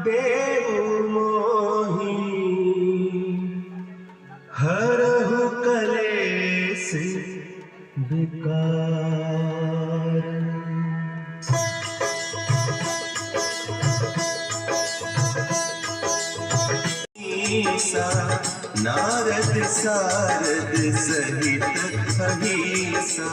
बेऊ मोही हरहु कलेस विकार। नारद सारद सहित अहिसा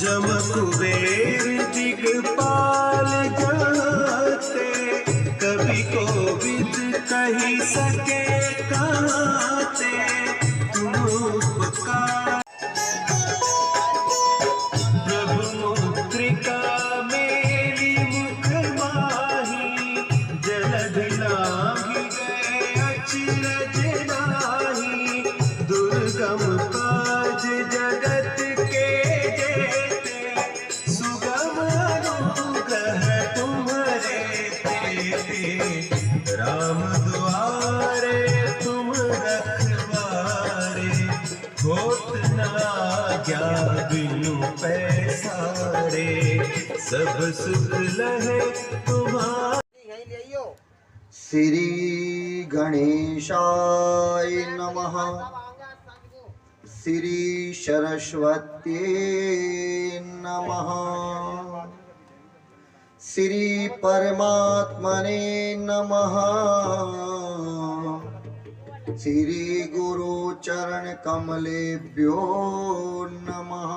जम कुबेर दिगपाल जाते कवि को विद कही सके काते तुम उपकार। प्रभु मुद्रिका मेरी मुख माही जलधि लांघि गए अचरज नाही। दुर्गम काज जगत के जेते सुगम अनुग्रह तुम्हारे तेते। राम द्वारे तुम रखवारे होत न आज्ञा बिनु पैसारे। सब सुख लहे तुम्हारे। श्री गणेशाय नमः। श्री सरस्वती नमः। श्री परमात्मने नमः। श्री गुरु चरण कमलेभ्यो नमः।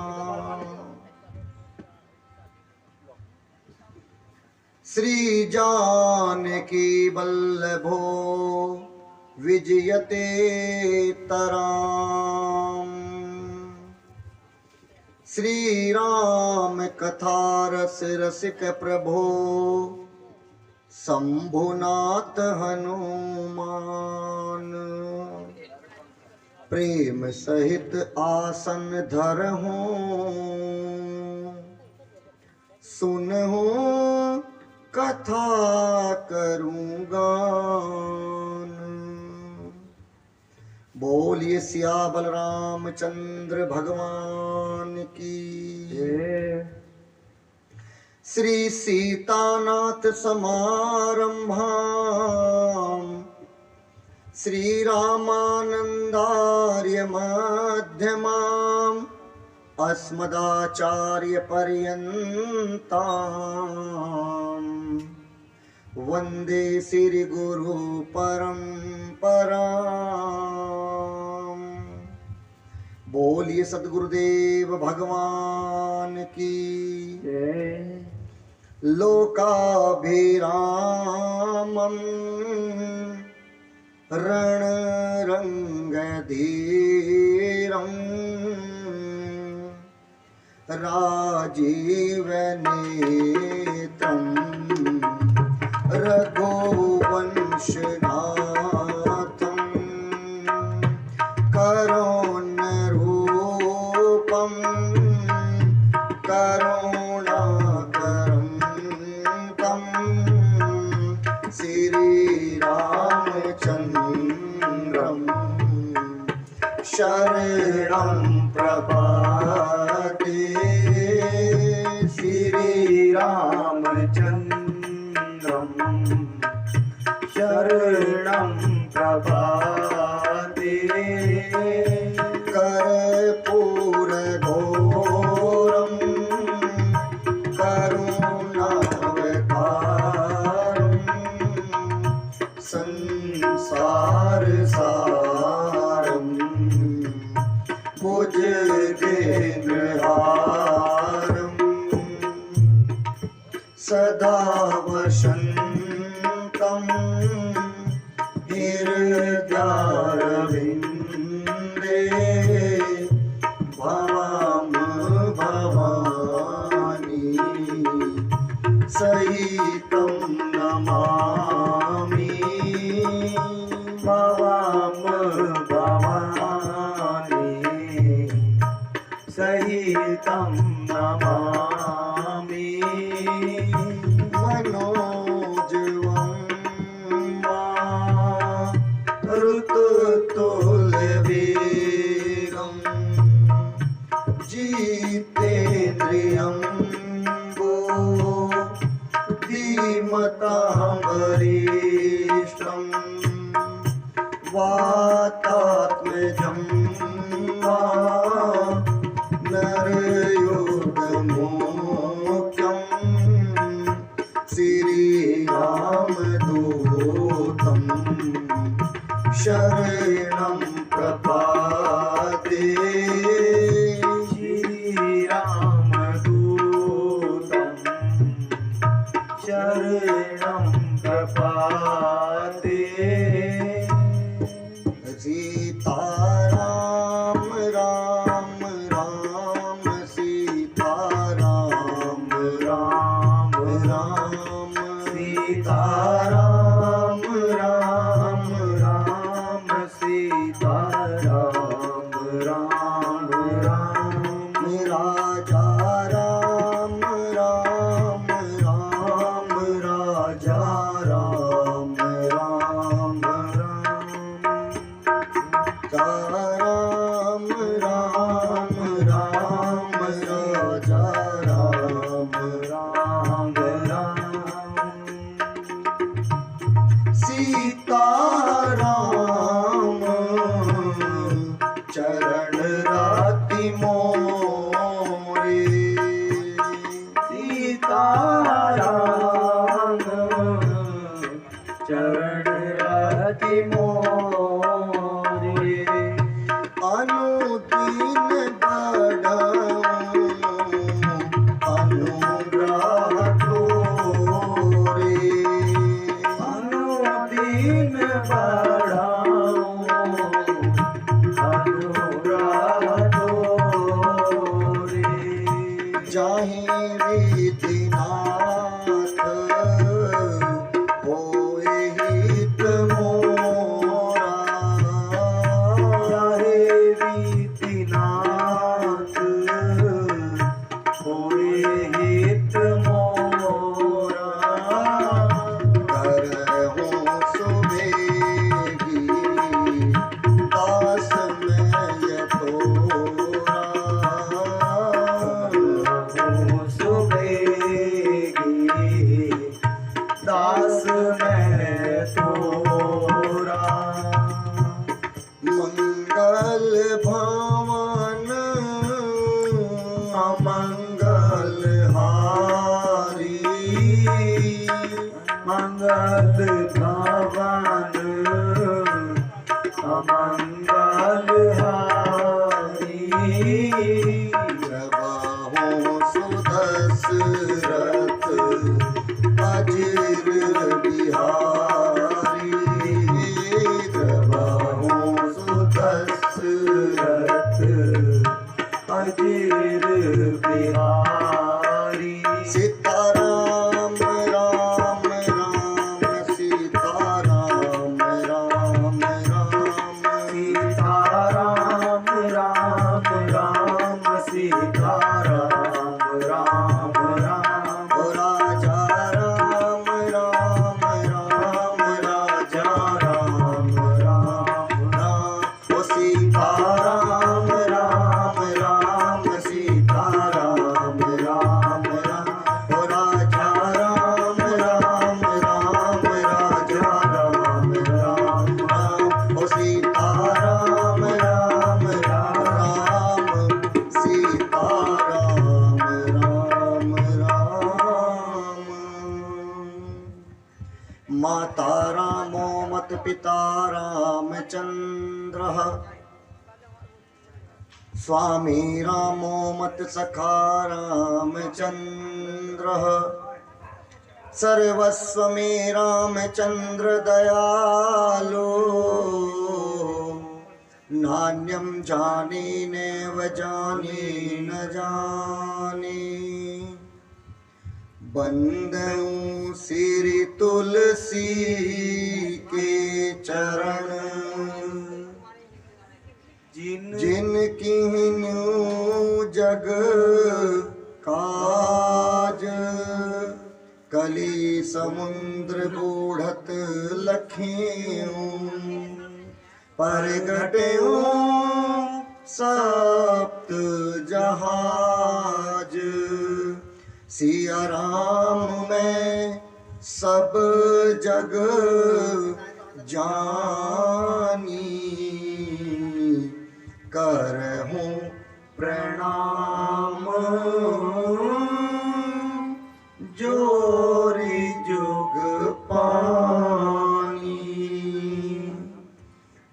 श्री जानकी वल्लभो विजयते तराम। श्री राम कथा रस रसिक प्रभो शंभुनाथ हनुमान। प्रेम सहित आसन धरहूं सुनहूं कथा करूंगा। बोलिए सियावर रामचंद्र भगवान की। श्री सीतानाथ समारंभाम श्री रामानंदार्य मध्यमाम अस्मदाचार्य पर्यन्ताम वंदे श्री गुरु परंपराम। बोलिए सद्गुरुदेव भगवान की। लोकाभिरामं रणरंगधीरं राजीवनेत्रं रघुवंशनाथं करुणरूपं करुणाकरं तं श्रीरामचन्द्रं शरणं प्रपद्ये। श्रीरामचन्द्रं शरणं प्रपद्ये। कर्पूरघोरं करुणावतारं संसारसारं भुजगेन्द्रहारं सदा वसन्तं हृदयारविन्दे भवाम भवानी सहितं नमामि। भवाम भवानी सहितं नमामि। मनोजवं ऋतुतुल्यवेगं जितेन्द्रियम्बो धीमतां वरिष्ठं वातात्मजं वा नरयोगमुख्यं श्रीरामदूतं शरणं प्रपद्ये। श्रीरामदूतं शरणं प्रपद्ये। सीताराम राम राम सीताराम राम राम सीताराम राम राम सीताराम राम राम राजा राम राम राम राजा राम राम राम राम राम राजा राम राम राम सीताराम चरण राति मोरे। सीताराम चरण राति मोरे। अनुदीन बड़ाऊं अनुग्रह तोरे। अनुदीन बड़ाऊं अनुग्रह तोरे। जाहि विधिनाथ होए हित मोरा। जाहि विधिनाथ होए हित मोरा। करहूँ सुबेगी दास मैं तोरा। करहूँ सुबेगी दास मैं तोरा। मंगल भवन अमंगल हारी। मंगल भवन अमंगल हारी। प्रभाहो सुदशरथ अजिर बिहारी। प्रभाहो सुदशरथ अजिर बिहारी। सीताराम राम राम सीताराम राम राम सीताराम राम राम सीताराम राम राम। ओ राजा राम राम राम राजा राम राम राम। ओ सीताराम राम राम सीताराम राम राम। ओ राजा राम राम राम राजा राम राम राम। ओ सीताराम राम राम सीताराम राम राम। माता रामो मत पिता रामचन्द्रः। स्वामी रामो मत सखा रामचन्द्रः। सर्वस्व मे रामचन्द्र दयालो। नान्यं जाने नैव जाने न जाने। बंदऊं श्री तुलसी के चरण। जिनकी जग काज। कली समुद्र बूढ़त लखियों। प्रगट्यों सप्त जहाज। सिया राम मैं सब जग जानी, करहूँ प्रणाम जोरी जुग पानी।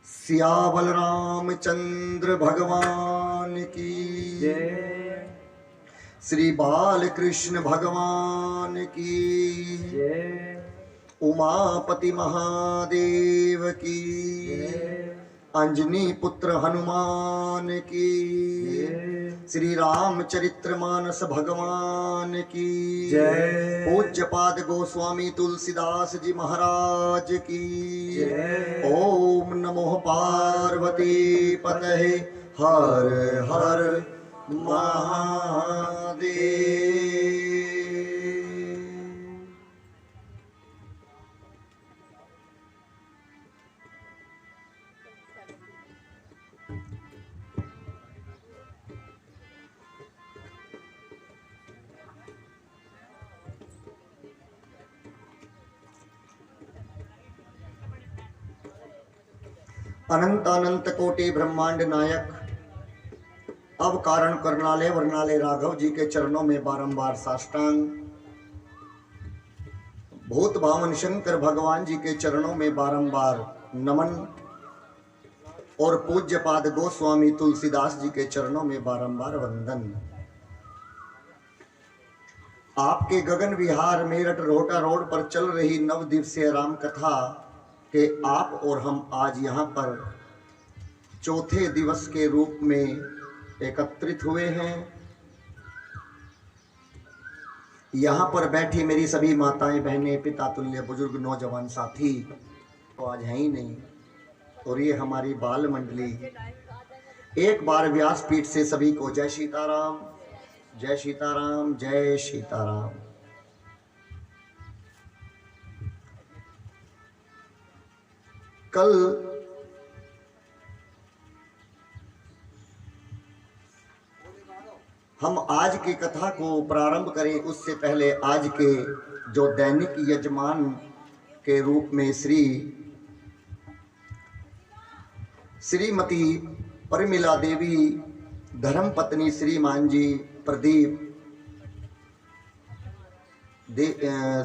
सियावल रामचंद्र भगवान की जय। श्री बाल कृष्ण भगवान की जय। उमापति महादेव की जय। अंजनी पुत्र हनुमान की जय। श्री रामचरित्र मानस भगवान की जय। पूज्यपाद गोस्वामी तुलसीदास जी महाराज की जय। ओम नमो पार्वती पतये हर हर महादेव। अनंत अनंत कोटि ब्रह्मांड नायक अब कारण करनाले वर्णाले राघव जी के चरणों में बारंबार साष्टांग, भूत भावन शंकर भगवान जी के चरणों में बारंबार नमन और पूज्यपाद गोस्वामी तुलसीदास जी के चरणों में बारंबार वंदन। आपके गगन विहार मेरठ रोहटा रोड पर चल रही नव दिवसीय राम कथा के आप और हम आज यहाँ पर चौथे दिवस के रूप में एकत्रित हुए हैं। यहाँ पर बैठी मेरी सभी माताएं बहनें पिता तुल्य बुजुर्ग नौजवान साथी तो आज है ही नहीं, और ये हमारी बाल मंडली। एक बार व्यासपीठ से सभी को जय सीताराम, जय सीताराम, जय सीताराम। कल हम आज की कथा को प्रारंभ करें उससे पहले आज के जो दैनिक यजमान के रूप में श्रीमती परमिला देवी धर्मपत्नी श्रीमान जी प्रदीप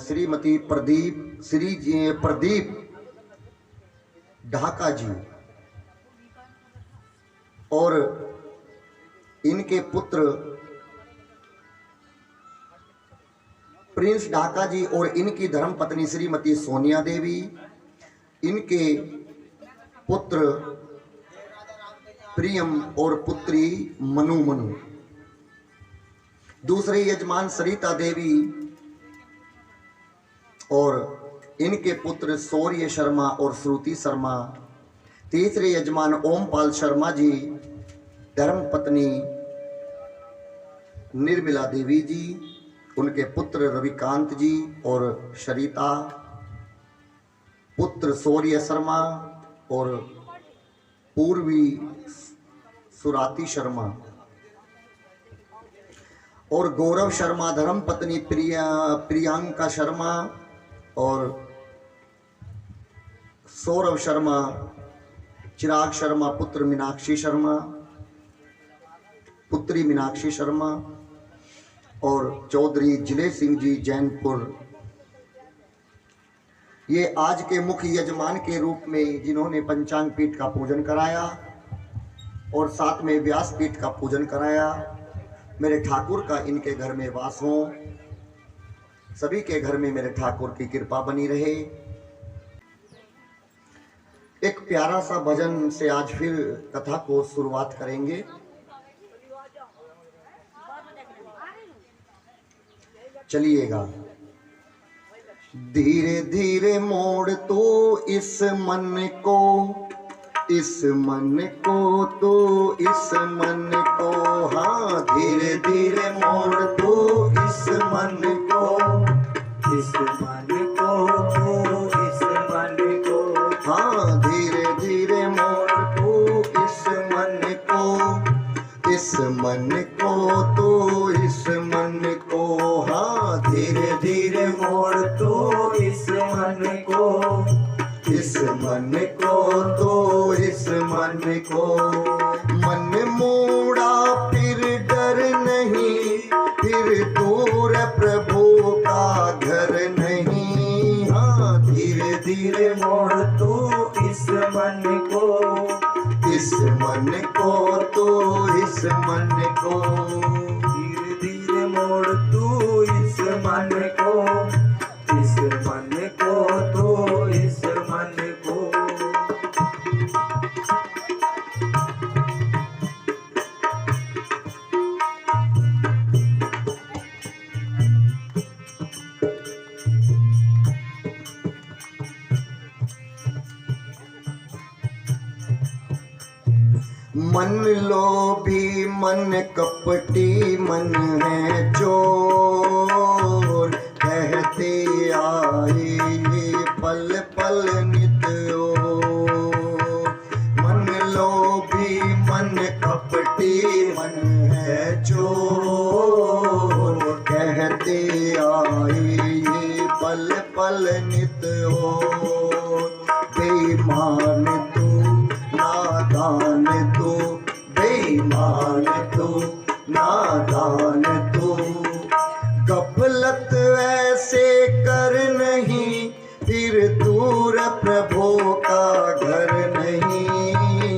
श्रीमती प्रदीप ढाका जी और इनके पुत्र प्रिंस ढाका जी और इनकी धर्मपत्नी श्रीमती सोनिया देवी, इनके पुत्र प्रियम और पुत्री मनु। दूसरे यजमान सरिता देवी और इनके पुत्र शौर्य शर्मा और श्रुति शर्मा। तीसरे यजमान ओमपाल शर्मा जी, धर्मपत्नी निर्मला देवी जी, उनके पुत्र रविकांत जी और शरीता, पुत्र शौर्य शर्मा और पूर्वी सुराती शर्मा और गौरव शर्मा धर्मपत्नी प्रियंका शर्मा और सौरभ शर्मा, चिराग शर्मा पुत्र मीनाक्षी शर्मा, पुत्री मीनाक्षी शर्मा और चौधरी जिले सिंह जी जैनपुर। ये आज के मुख्य यजमान के रूप में जिन्होंने पंचांग पीठ का पूजन कराया और साथ में व्यास पीठ का पूजन कराया। मेरे ठाकुर का इनके घर में वास हो, सभी के घर में मेरे ठाकुर की कृपा बनी रहे। एक प्यारा सा भजन से आज फिर कथा को शुरुआत करेंगे। चलिएगा। धीरे धीरे मोड़ तो इस मन को, इस मन को तो इस मन को, हाँ धीरे धीरे मोड़ तो इस मन को, इस मन को तो इस मन को, हाँ धीरे धीरे मोड़ तो इस मन को। फिर दूर प्रभु का घर नहीं। हाँ, धीरे धीरे मोड़ तू इस मन को, इस मन को, तो इस मन को, धीरे धीरे मोड़ तू इस मन को, इस मन को, तो इस मन को। मन लोभी मन कपटी मन है चोर, कहते आए ये पल पल नित ओर। मन लोभी मन कपटी मन है चोर, कहते आए ये पल पल नित ओर। बेईमान तू नादान तू, बेईमान तू नादान तू, गफलत ऐसे कर नहीं, फिर दूर प्रभु का घर नहीं।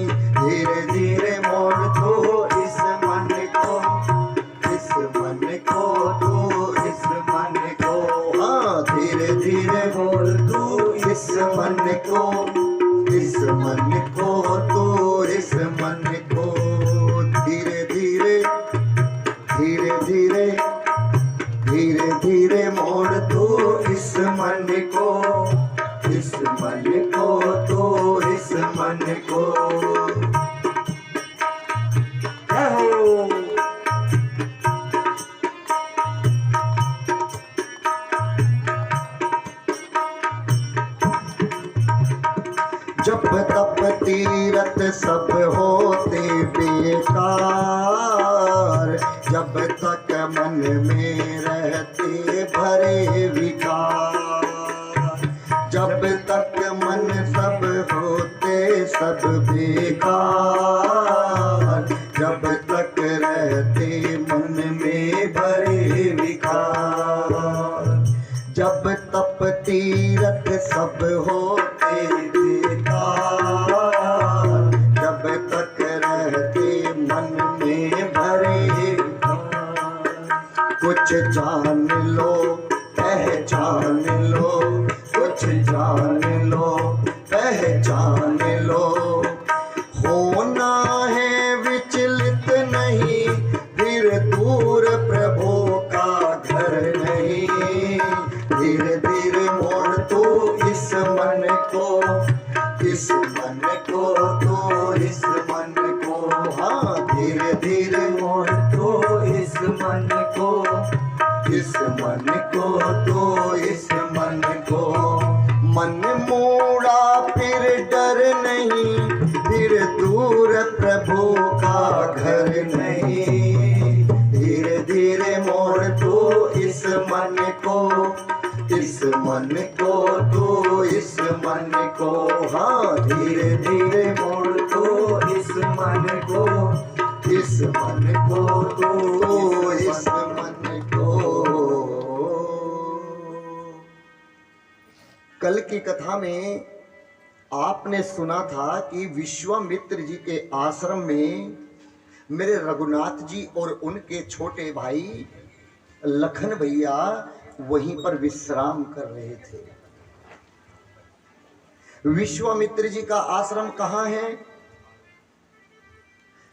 धीरे धीरे मोड़ दो इस मन को, इस मन को, तो इस मन को। हाँ, धीरे धीरे मोड़ दो इस मन को, इस मन को, तो इस मन को। धीरे धीरे धीरे धीरे धीरे धीरे मोड़ दो इस मन को, इस मन को, तो इस मन को। जय हो। जब तप तीरथ सब होते बेकार, जब तक मन में रहते भरे विकार। जब तक मन सब होते सब बेकार, जब तक रहते मन में भरे विकार। जब तप तीरथ सब होते बेकार, जब तक रहते मन में भरे। कुछ जान लो पहचान लो, कुछ जान लो पहचान लो। होना है विचलित नहीं, फिर दूर प्रभु का घर नहीं। धीरे धीरे मोड़ तू इस मन को, इस मन को, तो इस मन को। हाँ, धीरे धीरे मोड़ तो इस मन को, इस मन को, तो इस मन को। मन मोड़ा फिर डर नहीं, फिर दूर प्रभु का घर नहीं। धीरे धीरे मोड़ तो इस मन को, इस मन को, तो इस मन को। हाँ, धीरे धीरे मोड़ तो इस मन को, इस मन को, तो इस मन को। कल की कथा में आपने सुना था कि विश्वामित्र जी के आश्रम में मेरे रघुनाथ जी और उनके छोटे भाई लखन भैया वहीं पर विश्राम कर रहे थे। विश्वामित्र जी का आश्रम कहाँ है?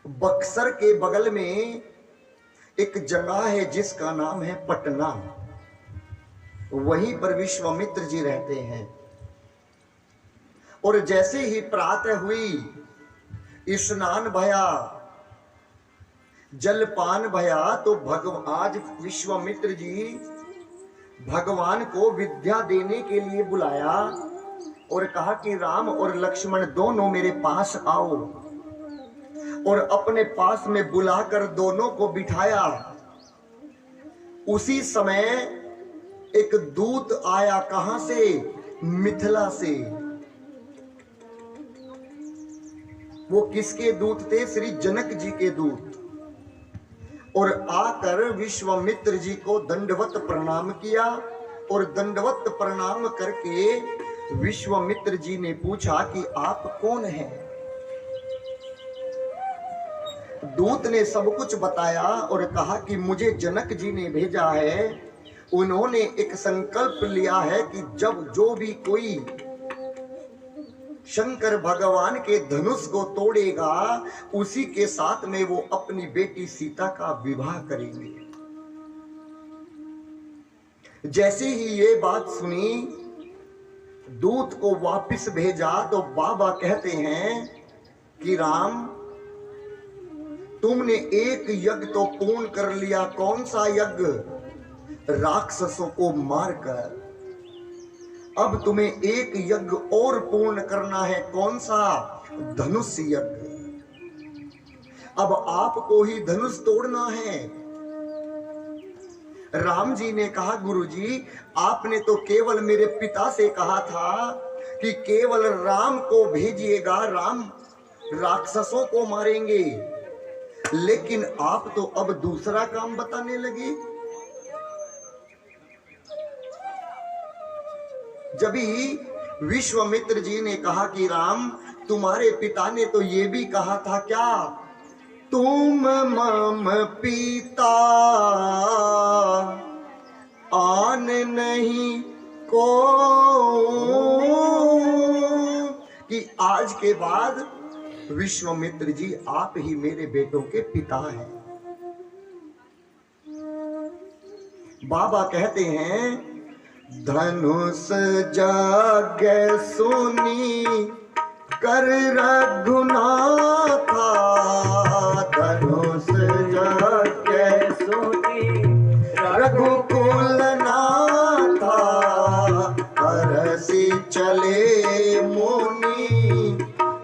बक्सर के बगल में एक जगह है जिसका नाम है पटना। वहीं पर विश्वामित्र जी रहते हैं। और जैसे ही प्रातः हुई, स्नान भया, जलपान भया, तो आज विश्वामित्र जी भगवान को विद्या देने के लिए बुलाया और कहा कि राम और लक्ष्मण दोनों मेरे पास आओ। और अपने पास में बुलाकर दोनों को बिठाया। उसी समय एक दूत आया। कहां से? मिथिला से। वो किसके दूत थे? श्री जनक जी के दूत। और आकर विश्वामित्र जी को दंडवत प्रणाम किया। और दंडवत प्रणाम करके विश्वामित्र जी ने पूछा कि आप कौन हैं। दूत ने सब कुछ बताया और कहा कि मुझे जनक जी ने भेजा है। उन्होंने एक संकल्प लिया है कि जब जो भी कोई शंकर भगवान के धनुष को तोड़ेगा उसी के साथ में वो अपनी बेटी सीता का विवाह करेंगे। जैसे ही ये बात सुनी, दूत को वापस भेजा तो बाबा कहते हैं कि राम, तुमने एक यज्ञ तो पूर्ण कर लिया। कौन सा यज्ञ? राक्षसों को मारकर। अब तुम्हें एक यज्ञ और पूर्ण करना है। कौन सा? धनुष यज्ञ। अब आपको ही धनुष तोड़ना है। राम जी ने कहा, गुरुजी, आपने तो केवल मेरे पिता से कहा था कि केवल राम को भेजिएगा, राम राक्षसों को मारेंगे, लेकिन आप तो अब दूसरा काम बताने लगे। जब ही विश्वामित्र जी ने कहा कि राम, तुम्हारे पिता ने तो ये भी कहा था क्या, तुम मम पिता आन नहीं को, कि आज के बाद विश्वामित्र जी आप ही मेरे बेटों के पिता हैं। बाबा कहते हैं, धनुष जाग सुनी कर रघुनाथा, धनुष जाग सुनी रघुकुल नाथा, हरसि चले मुनि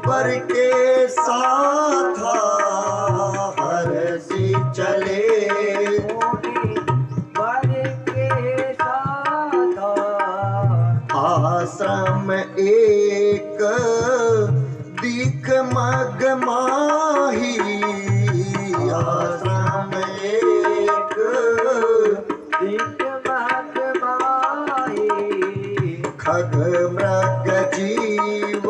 वर के साथा, हरसि चले आश्रम एक दिख मग माही, आश्रम एक दिख मग माही, खग मृग जीव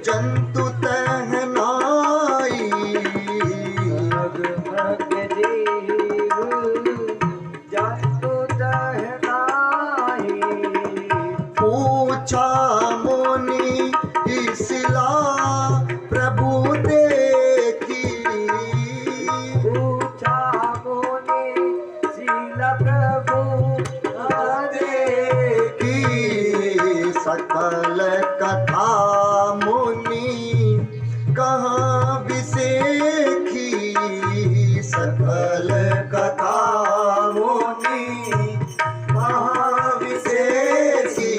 जंतु तह नाई, खग मृग जीव जंतु तह नाई, पूछा मुनि शिला प्रभु देखी, पूछा मुनि शिला प्रभु देखी, सकल कथा मुनि कहाँ विसेखी, सकल कथा मुनि कहाँ विसेखी।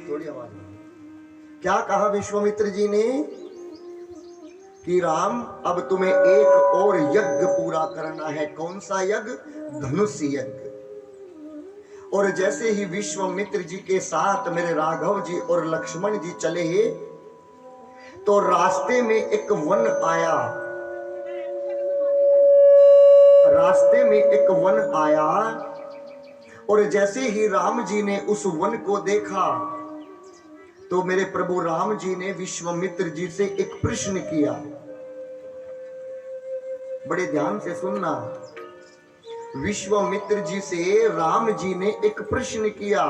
थोड़ी आवाज में क्या कहा विश्वामित्र जी ने कि राम, अब तुम्हें एक और यज्ञ पूरा करना है। कौन सा यज्ञ? धनुष यज्ञ। और जैसे ही विश्वामित्र जी के साथ मेरे राघव जी और लक्ष्मण जी चले तो रास्ते में एक वन आया, रास्ते में एक वन आया। और जैसे ही राम जी ने उस वन को देखा तो मेरे प्रभु राम जी ने विश्वामित्र जी से एक प्रश्न किया। बड़े ध्यान से सुनना। विश्वामित्र जी से राम जी ने एक प्रश्न किया।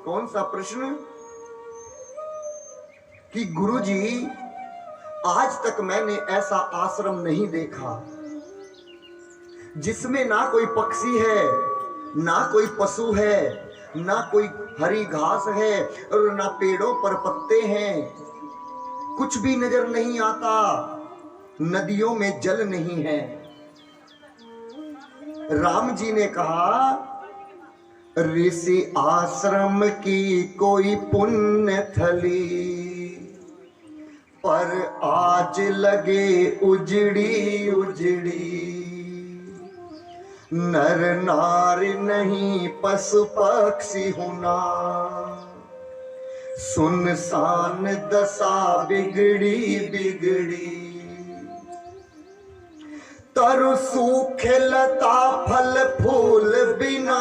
कौन सा प्रश्न? कि गुरुजी, आज तक मैंने ऐसा आश्रम नहीं देखा जिसमें ना कोई पक्षी है, ना कोई पशु है, ना कोई हरी घास है और ना पेड़ों पर पत्ते हैं, कुछ भी नजर नहीं आता, नदियों में जल नहीं है। राम जी ने कहा, ऋषि आश्रम की कोई पुण्य थली, पर आज लगे उजड़ी उजड़ी, नर नारी नहीं पशु पक्षी होना, सुनसान दशा बिगड़ी बिगड़ी। तरु सूखे लता फल फूल बिना,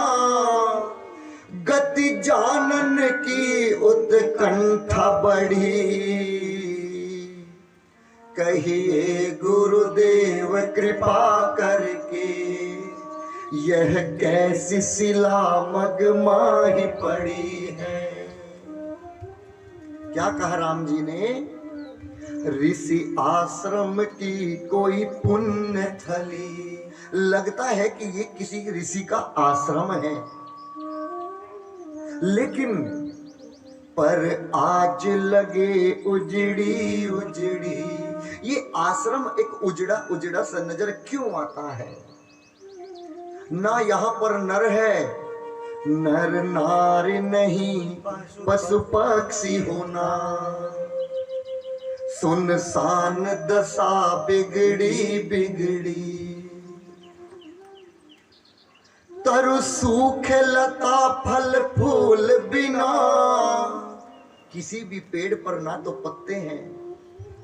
गति जानन की उत्कंठा बढ़ी। कहिए गुरुदेव कृपा करके, यह कैसी शिला मगमाही पड़ी है। क्या कहा राम जी ने? ऋषि आश्रम की कोई पुण्य थली। लगता है कि ये किसी ऋषि का आश्रम है, लेकिन पर आज लगे उजड़ी उजड़ी। ये आश्रम एक उजड़ा उजड़ा सा नजर क्यों आता है? ना यहाँ पर नर है, नर नारी नहीं, पशु पक्षी होना। सुनसान दशा बिगड़ी बिगड़ी। तरु सूखे लता फल फूल बिना। किसी भी पेड़ पर ना तो पत्ते हैं,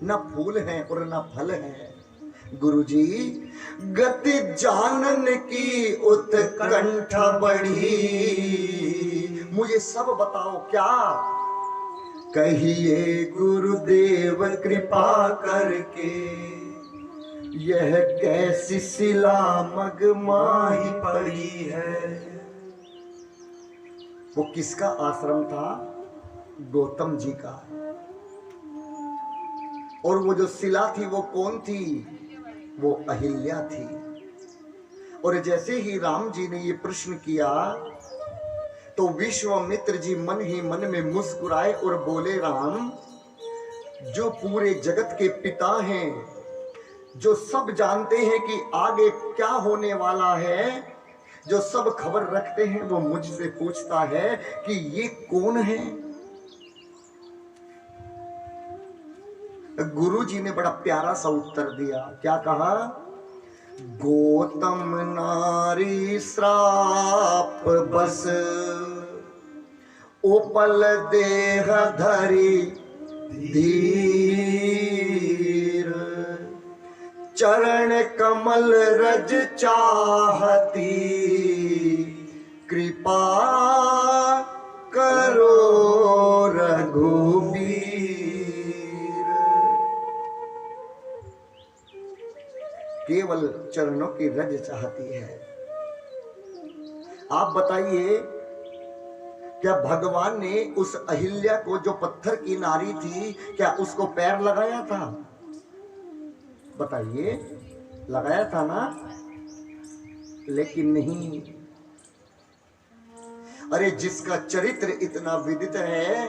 ना फूल हैं और ना फल हैं। गुरुजी, गति जानन की उत्कंठा बढ़ी। मुझे सब बताओ क्या? कहिए गुरुदेव कृपा करके, यह कैसी शिला मगमाही पड़ी है। वो किसका आश्रम था? गौतम जी का। और वो जो शिला थी वो कौन थी? वो अहिल्या थी। और जैसे ही राम जी ने ये प्रश्न किया तो विश्वामित्र जी मन ही मन में मुस्कुराए और बोले, राम, जो पूरे जगत के पिता हैं, जो सब जानते हैं कि आगे क्या होने वाला है, जो सब खबर रखते हैं, वो मुझसे पूछता है कि ये कौन है? गुरु जी ने बड़ा प्यारा सा उत्तर दिया। क्या कहा? गौतम नारी श्राप बस, उपल देह धरी धीर। चरण कमल रज चाहती, कृपा करो रघुबीर। केवल चरणों की रज चाहती है। आप बताइए, क्या भगवान ने उस अहिल्या को, जो पत्थर की नारी थी, क्या उसको पैर लगाया था? बताइए, लगाया था ना? लेकिन नहीं। अरे जिसका चरित्र इतना विदित है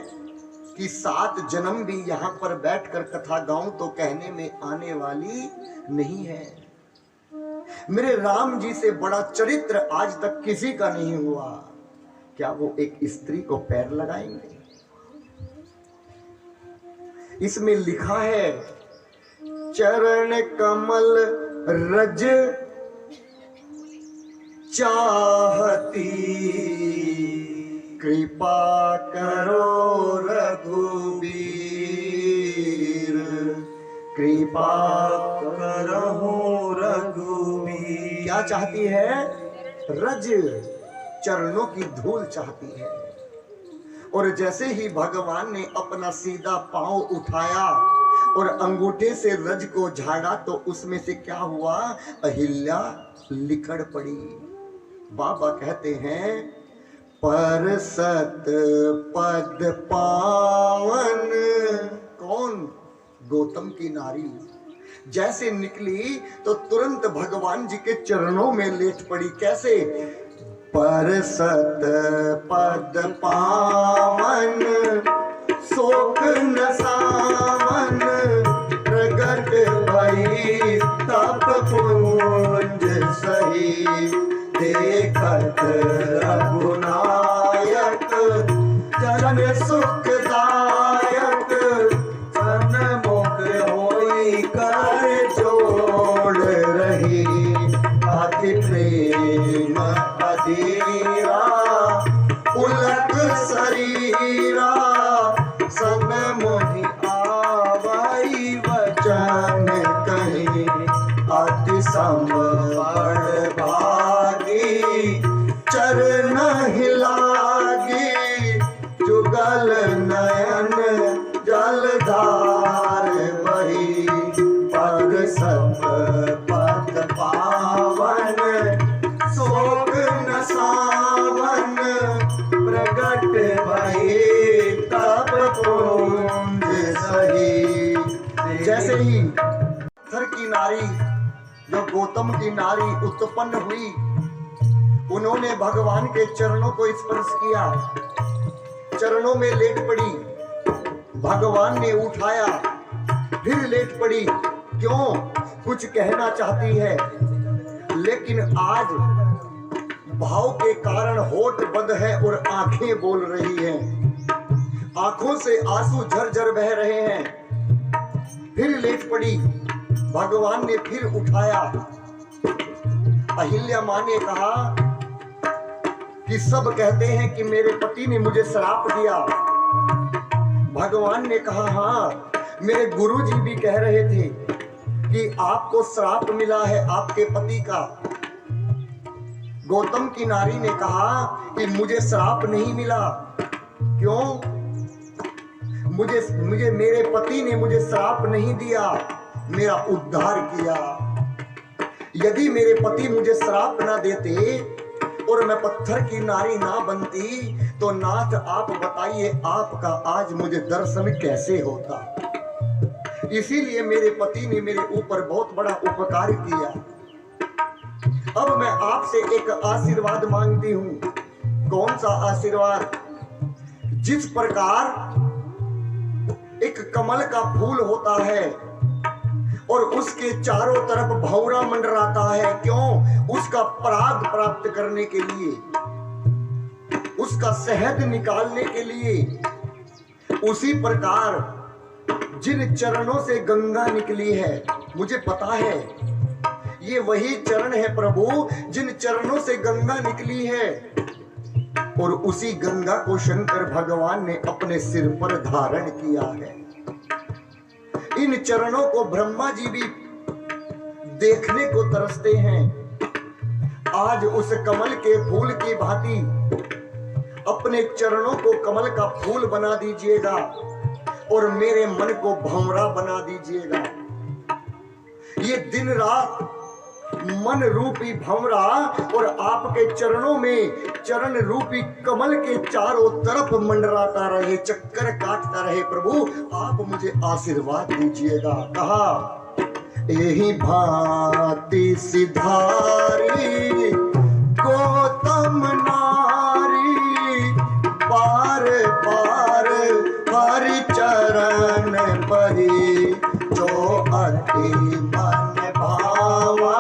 कि 7 जन्म भी यहां पर बैठकर कथा गाऊं तो कहने में आने वाली नहीं है। मेरे राम जी से बड़ा चरित्र आज तक किसी का नहीं हुआ। क्या वो एक स्त्री को पैर लगाएंगे? इसमें लिखा है, चरण कमल रज चाहती, कृपा करो रघुबीर। कृपा करो रघुबीर। क्या चाहती है? रज, चरणों की धूल चाहती है। और जैसे ही भगवान ने अपना सीधा पांव उठाया और अंगूठे से रज को झाड़ा तो उसमें से क्या हुआ? अहिल्या लिकड़ पड़ी। बाबा कहते हैं, पर सत पद पावन। कौन? गौतम की नारी जैसे निकली तो तुरंत भगवान जी के चरणों में लेट पड़ी। कैसे? पर सत पद पावन, शोक न सावन, प्रगट भई तप पुंज सही। देखत रघुनायक, जन सुखदायक, जन मुख होई कर जोड़ रही। अति प्रेम अधीरा, उलक शरीरा, सन मोहि आवई वचन कही। अति संबड़ भागी चरण हिलागी जुगल नयन जलधार बही पग सब पद पावन शोक न सावन प्रगट भई तब पुंज सही। जैसे ही पत्थर की नारी जो गौतम की नारी उत्पन्न हुई, उन्होंने भगवान के चरणों को स्पर्श किया, चरणों में लेट पड़ी, भगवान ने उठाया, फिर लेट पड़ी। क्यों? कुछ कहना चाहती है, लेकिन आज भाव के कारण होठ बंद है और आंखें बोल रही हैं, आंखों से आंसू झरझर बह रहे हैं। फिर लेट पड़ी, भगवान ने फिर उठाया। अहिल्या मां ने कहा कि सब कहते हैं कि मेरे पति ने मुझे श्राप दिया। भगवान ने कहा हाँ, मेरे गुरुजी भी कह रहे थे कि आपको श्राप मिला है आपके पति का। गौतम की नारी ने कहा कि मुझे श्राप नहीं मिला। क्यों? मुझे मेरे पति ने मुझे श्राप नहीं दिया, मेरा उद्धार किया। यदि मेरे पति मुझे श्राप ना देते और मैं पत्थर की नारी ना बनती, तो नाथ आप बताइए आपका आज मुझे दर्शन कैसे होता। इसीलिए मेरे पति ने मेरे ऊपर बहुत बड़ा उपकार किया। अब मैं आपसे एक आशीर्वाद मांगती हूं। कौन सा आशीर्वाद? जिस प्रकार एक कमल का फूल होता है और उसके चारों तरफ भंवरा मंडराता है, क्यों? उसका पराग प्राप्त करने के लिए, उसका शहद निकालने के लिए। उसी प्रकार जिन चरणों से गंगा निकली है, मुझे पता है ये वही चरण है प्रभु जिन चरणों से गंगा निकली है, और उसी गंगा को शंकर भगवान ने अपने सिर पर धारण किया है। इन चरणों को ब्रह्मा जी भी देखने को तरसते हैं। आज उस कमल के फूल की भांति अपने चरणों को कमल का फूल बना दीजिएगा और मेरे मन को भंवरा बना दीजिएगा। ये दिन रात मन रूपी भंवरा और आपके चरणों में चरण रूपी कमल के चारों तरफ मंडराता रहे, चक्कर काटता रहे। प्रभु आप मुझे आशीर्वाद दीजिएगा। कहा यही भांति सिधारी गौतम नारी पार पार हरि चरण परी जो अति मन भावा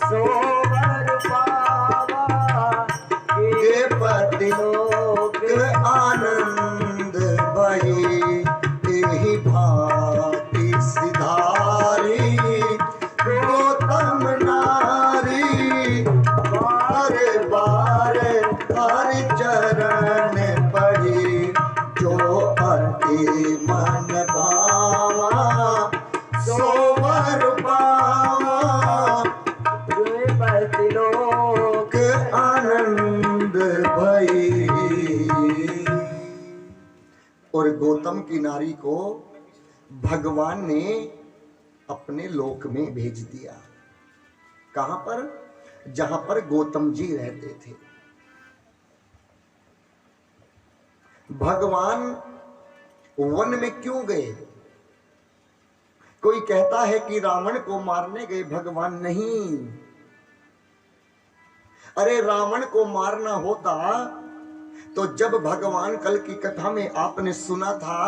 सोवर पावा के पति लोक आनंद भई एहि भांति सिधारी गौतम नारी बार बार हरि चरण पड़ी जो अति मन भावा सोवर पावा पति लोक आनंद भई। और गौतम की नारी को भगवान ने अपने लोक में भेज दिया। कहां पर? जहां पर गौतम जी रहते थे। भगवान वन में क्यों गए? कोई कहता है कि रावण को मारने गए भगवान। नहीं, अरे रावण को मारना होता तो जब भगवान कल की कथा में आपने सुना था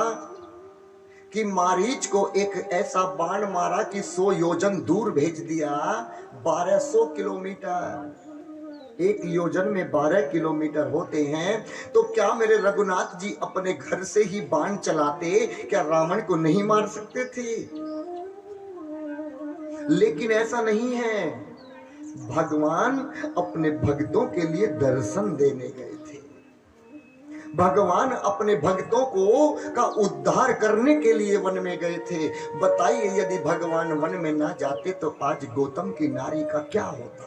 कि मारीच को एक ऐसा बाण मारा कि 100 योजन दूर भेज दिया, 1200 किलोमीटर। एक योजन में 12 किलोमीटर होते हैं, तो क्या मेरे रघुनाथ जी अपने घर से ही बाण चलाते? क्या रावण को नहीं मार सकते थे? लेकिन ऐसा नहीं है। भगवान अपने भक्तों के लिए दर्शन देने गए थे। भगवान अपने भक्तों को का उद्धार करने के लिए वन में गए थे। बताइए यदि भगवान वन में ना जाते तो आज गौतम की नारी का क्या होता?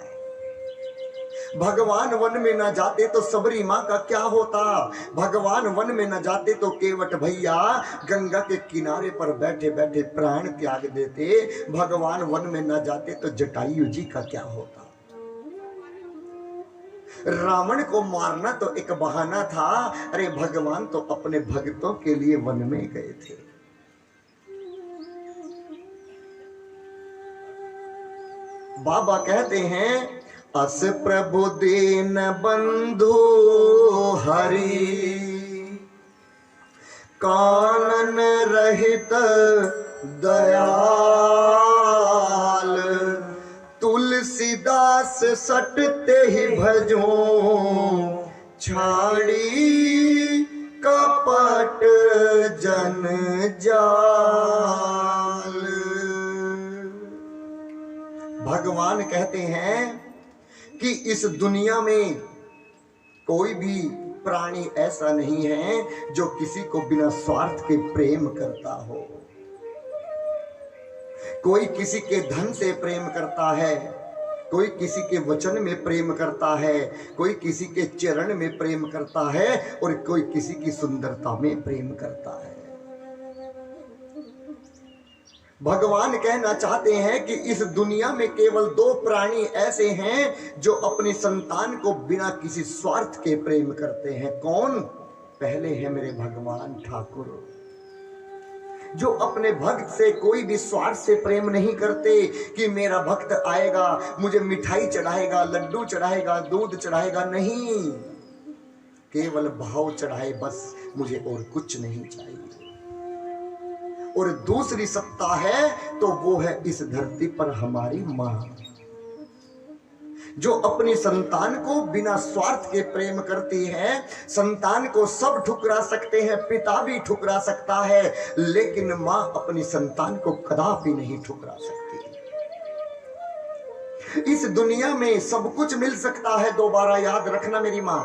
भगवान वन में ना जाते तो सबरी माँ का क्या होता? भगवान वन में ना जाते तो केवट भैया गंगा के किनारे पर बैठे बैठे प्राण त्याग देते। भगवान वन में ना जाते तो जटायु जी का क्या होता? रावण को मारना तो एक बहाना था, अरे भगवान तो अपने भक्तों के लिए वन में गए थे। बाबा कहते हैं अस प्रभु दीन बंधु हरि, कानन रहित दयाल, तुलसीदास सटते ही भजो, छाड़ी कपट जन जाल। भगवान कहते हैं कि इस दुनिया में कोई भी प्राणी ऐसा नहीं है जो किसी को बिना स्वार्थ के प्रेम करता हो। कोई किसी के धन से प्रेम करता है, कोई किसी के वचन में प्रेम करता है, कोई किसी के चरण में प्रेम करता है और कोई किसी की सुंदरता में प्रेम करता है। भगवान कहना चाहते हैं कि इस दुनिया में केवल दो प्राणी ऐसे हैं जो अपनी संतान को बिना किसी स्वार्थ के प्रेम करते हैं। कौन? पहले है मेरे भगवान ठाकुर, जो अपने भक्त से कोई भी स्वार्थ से प्रेम नहीं करते कि मेरा भक्त आएगा मुझे मिठाई चढ़ाएगा, लड्डू चढ़ाएगा, दूध चढ़ाएगा, नहीं, केवल भाव चढ़ाए बस, मुझे और कुछ नहीं चाहिए। और दूसरी सत्ता है तो वो है इस धरती पर हमारी माँ, जो अपनी संतान को बिना स्वार्थ के प्रेम करती है। संतान को सब ठुकरा सकते हैं, पिता भी ठुकरा सकता है, लेकिन माँ अपनी संतान को कदापि नहीं ठुकरा सकती। इस दुनिया में सब कुछ मिल सकता है, दोबारा याद रखना मेरी माँ,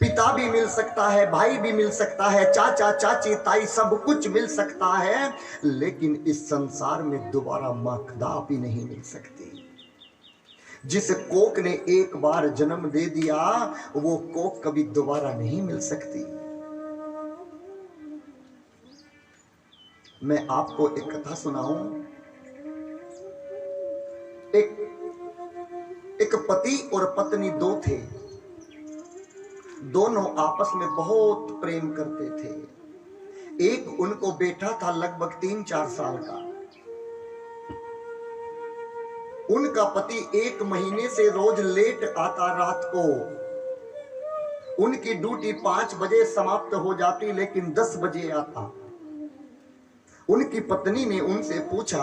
पिता भी मिल सकता है, भाई भी मिल सकता है, चाचा चाची ताई सब कुछ मिल सकता है, लेकिन इस संसार में दोबारा मां कदापि नहीं मिल सकती। जिस कोक ने एक बार जन्म दे दिया वो कोक कभी दोबारा नहीं मिल सकती। मैं आपको एक कथा सुनाऊं। एक पति और पत्नी दो थे, दोनों आपस में बहुत प्रेम करते थे। एक उनको बेटा था लगभग 3-4 साल का। उनका पति 1 महीने से रोज लेट आता रात को। उनकी ड्यूटी 5 बजे समाप्त हो जाती, लेकिन 10 बजे आता। उनकी पत्नी ने उनसे पूछा,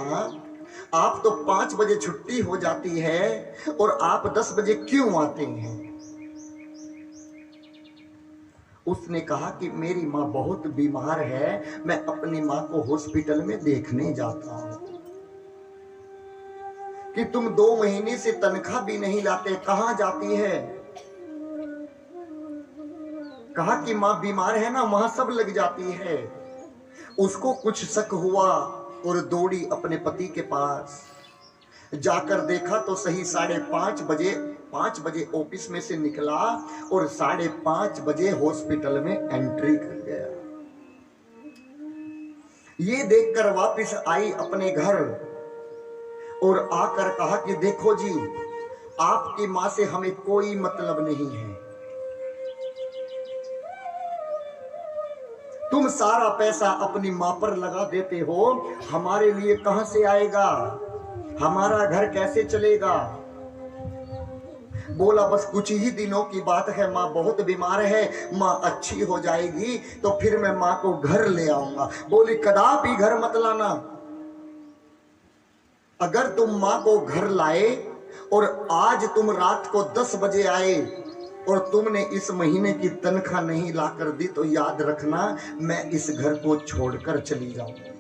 आप तो 5 बजे छुट्टी हो जाती है और आप 10 बजे क्यों आते हैं? उसने कहा कि मेरी माँ बहुत बीमार है, मैं अपनी माँ को हॉस्पिटल में देखने जाता हूँ। कि तुम 2 महीने से तनख्वाह भी नहीं लाते, कहाँ जाती है? कहा कि माँ बीमार है ना, वहां सब लग जाती है। उसको कुछ शक हुआ और दौड़ी अपने पति के पास। जाकर देखा तो सही 5:30 बजे ऑफिस में से निकला और 5:30 बजे हॉस्पिटल में एंट्री कर गया। ये देखकर वापस आई अपने घर और आकर कहा कि देखो जी, आपकी मां से हमें कोई मतलब नहीं है। तुम सारा पैसा अपनी मां पर लगा देते हो, हमारे लिए कहां से आएगा? हमारा घर कैसे चलेगा? बोला बस कुछ ही दिनों की बात है, माँ बहुत बीमार है, माँ अच्छी हो जाएगी तो फिर मैं माँ को घर ले आऊंगा। बोली कदापि घर मत लाना। अगर तुम माँ को घर लाए और आज तुम रात को 10 बजे आए और तुमने इस महीने की तनख्वाह नहीं लाकर दी तो याद रखना मैं इस घर को छोड़कर चली जाऊंगी।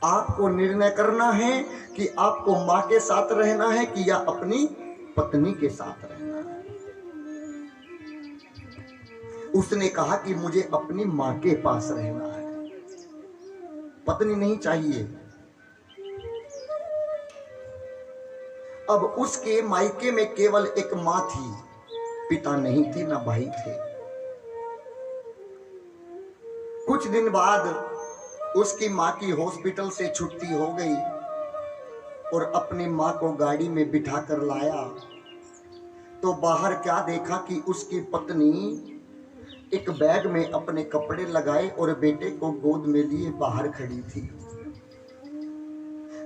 आपको निर्णय करना है कि आपको मां के साथ रहना है कि या अपनी पत्नी के साथ रहना है। उसने कहा कि मुझे अपनी मां के पास रहना है, पत्नी नहीं चाहिए। अब उसके मायके में केवल एक मां थी, पिता नहीं थे ना भाई थे। कुछ दिन बाद उसकी मां की हॉस्पिटल से छुट्टी हो गई और अपनी मां को गाड़ी में बिठा कर लाया तो बाहर क्या देखा कि उसकी पत्नी एक बैग में अपने कपड़े लगाए और बेटे को गोद में लिए बाहर खड़ी थी।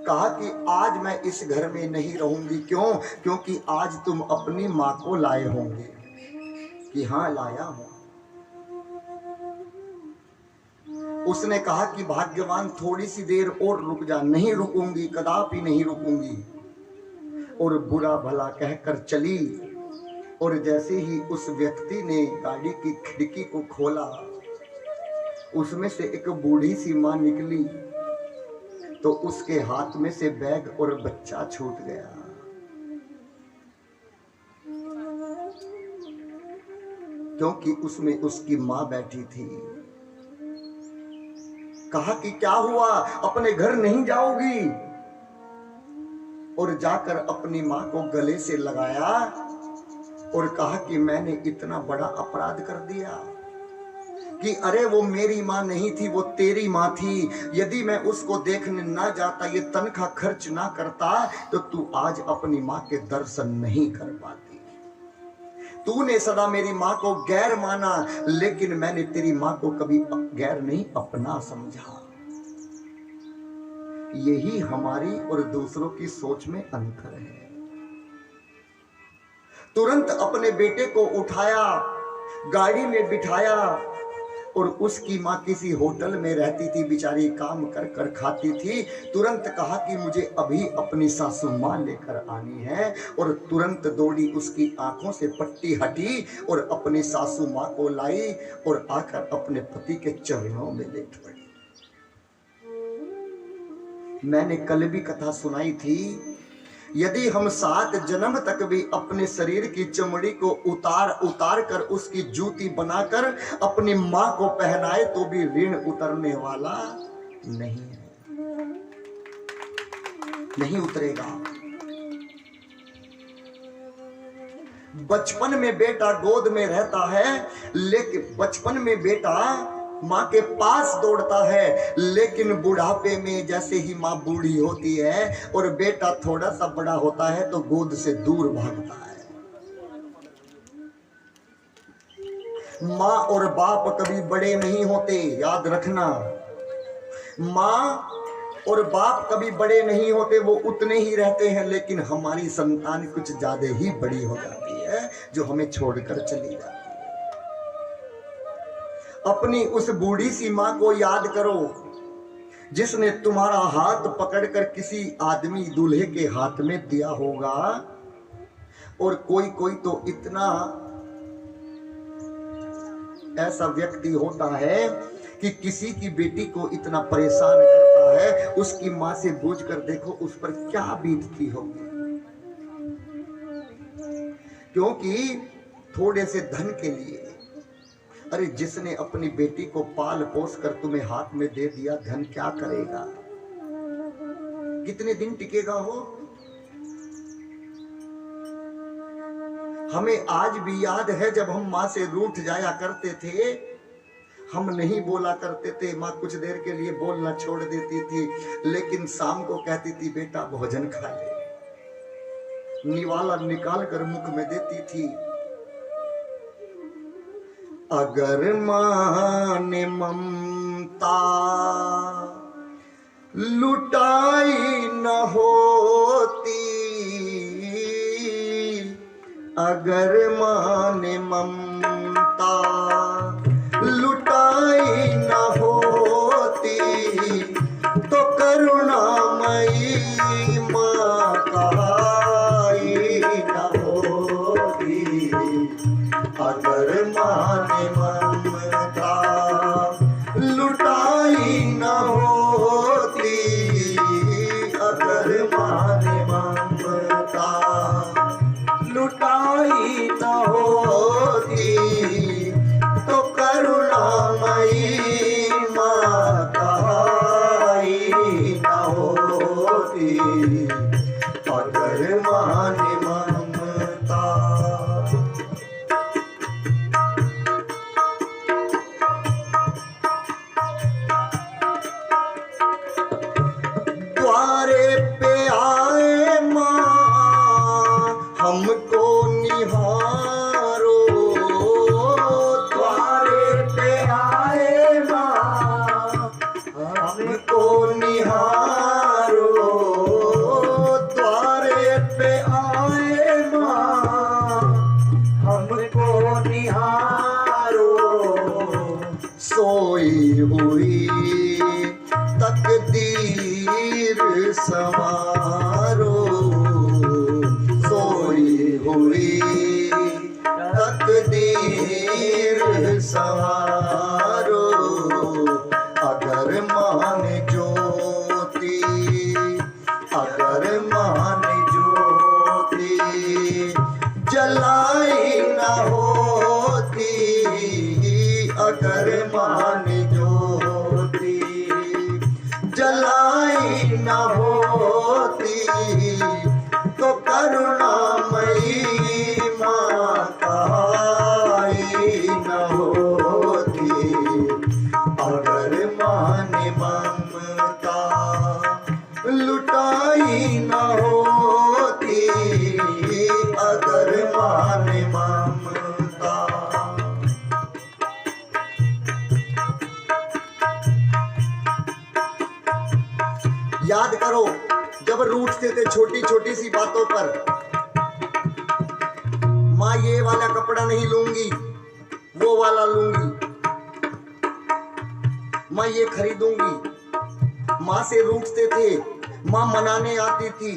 कहा कि आज मैं इस घर में नहीं रहूंगी। क्यों? क्योंकि आज तुम अपनी मां को लाए होंगे। कि हाँ, लाया हूं। उसने कहा कि भाग्यवान, थोड़ी सी देर और रुक जा। नहीं रुकूंगी, कदापि नहीं रुकूंगी। और बुरा भला कहकर चली। और जैसे ही उस व्यक्ति ने गाड़ी की खिड़की को खोला, उसमें से एक बूढ़ी सी मां निकली तो उसके हाथ में से बैग और बच्चा छूट गया। क्योंकि उसमें उसकी मां बैठी थी। कहा कि क्या हुआ, अपने घर नहीं जाओगी? और जाकर अपनी मां को गले से लगाया और कहा कि मैंने इतना बड़ा अपराध कर दिया कि अरे वो मेरी मां नहीं थी, वो तेरी मां थी। यदि मैं उसको देखने ना जाता, ये तनख्वाह खर्च ना करता, तो तू आज अपनी मां के दर्शन नहीं कर पाती। तूने सदा मेरी मां को गैर माना, लेकिन मैंने तेरी मां को कभी गैर नहीं, अपना समझा। यही हमारी और दूसरों की सोच में अंतर है। तुरंत अपने बेटे को उठाया, गाड़ी में बिठाया और उसकी मां किसी होटल में रहती थी, बेचारी काम कर कर खाती थी। तुरंत कहा कि मुझे अभी अपनी सासू मां लेकर आनी है और तुरंत दौड़ी, उसकी आंखों से पट्टी हटी और अपनी सासू मां को लाई और आकर अपने पति के चरणों में लेट पड़ी। मैंने कल भी कथा सुनाई थी, यदि हम 7 जन्म तक भी अपने शरीर की चमड़ी को उतार कर उसकी जूती बनाकर अपनी मां को पहनाए तो भी ऋण उतरने वाला नहीं है, नहीं उतरेगा। बचपन में बेटा गोद में रहता है, लेकिन बचपन में बेटा मां के पास दौड़ता है, लेकिन बुढ़ापे में जैसे ही मां बूढ़ी होती है और बेटा थोड़ा सा बड़ा होता है तो गोद से दूर भागता है। मां और बाप कभी बड़े नहीं होते, याद रखना। मां और बाप कभी बड़े नहीं होते, वो उतने ही रहते हैं, लेकिन हमारी संतान कुछ ज्यादा ही बड़ी हो जाती है जो हमें छोड़कर चली जाती है। अपनी उस बूढ़ी सी मां को याद करो जिसने तुम्हारा हाथ पकड़कर किसी आदमी दूल्हे के हाथ में दिया होगा। और कोई तो इतना ऐसा व्यक्ति होता है कि किसी की बेटी को इतना परेशान करता है, उसकी मां से पूछ कर देखो उस पर क्या बीतती होगी। क्योंकि थोड़े से धन के लिए, अरे जिसने अपनी बेटी को पाल पोस कर तुम्हें हाथ में दे दिया, धन क्या करेगा, कितने दिन टिकेगा हो। हमें आज भी याद है जब हम मां से रूठ जाया करते थे, हम नहीं बोला करते थे, मां कुछ देर के लिए बोलना छोड़ देती थी, लेकिन शाम को कहती थी बेटा भोजन खा ले, निवाला निकाल कर मुख में देती थी। अगर मां ने ममता लुटाई न होती, अगर मां ने ममता लुटाई न होती, तो करुणामयी मां कहाई न होती। अगर मां ने ममता लुटाई न होती, अगर मां ने ममता लुटाई न होती, अगर माने ममता। द्वारे पे आए माँ हमको निहारो, द्वारे पे आए माँ हमको निहारो, द्वारे पे आए माँ हमको निहारो। सोई हुई तकदीर संवारो, सोई हुई तकदीर संवारो। अगर मान ज्योति, अगर मान ज्योति जलाई न होती, अगर मान ज्योति जलाई न होती, तो करुणामयी माँ कहाई न होती। अगर माने ममता लुटाई न होती, अगर माने ममता। याद करो जब रूठते थे छोटी छोटी सी बातों पर, माँ ये वाला कपड़ा नहीं लूंगी, वो वाला लूंगी, माँ ये खरीदूंगी। माँ से रूठते थे, माँ मनाने आती थी।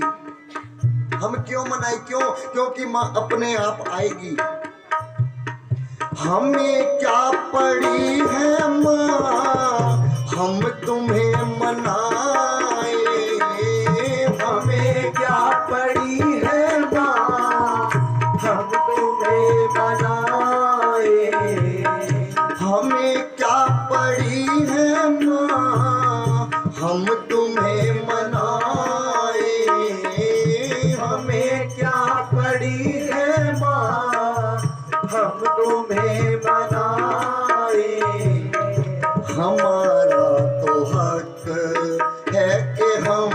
हम क्यों मनाए? क्यों? क्योंकि माँ अपने आप आएगी। हमें क्या पड़ी है माँ हम तुम्हें मनाए, हमें क्या पड़ी है माँ हम तुम्हें बनाए। हमें क्या पड़ी है माँ हम तुम्हें मनाए। हमें क्या पड़ी है माँ हम तुम्हें बनाए। हमारा तो हक है कि हम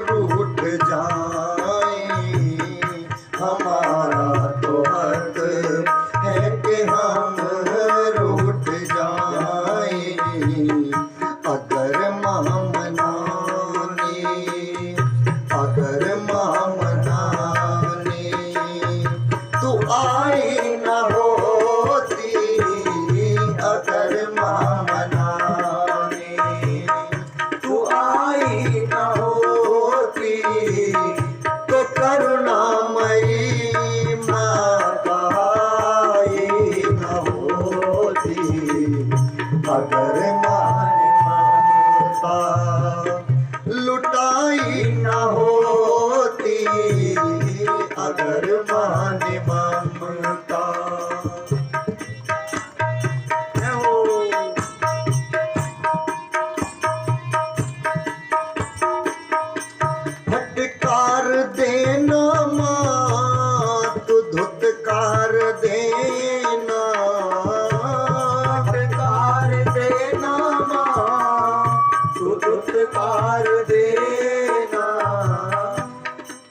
रूठ जाएं, हमारा तो हक है कि हम रूठ जाएं। अगर माँ मनाने, अगर माँ मनाने तू आई न होती, अगर माँ मनाने तू आई न होती, तो करुणामयी माँ कहाई न होती। अगर माने ममता लुटाई न होती, अगर माने ममता। फटकार देना माँ तू धुतकार देना, फटकार देना माँ तू धुतकार देना।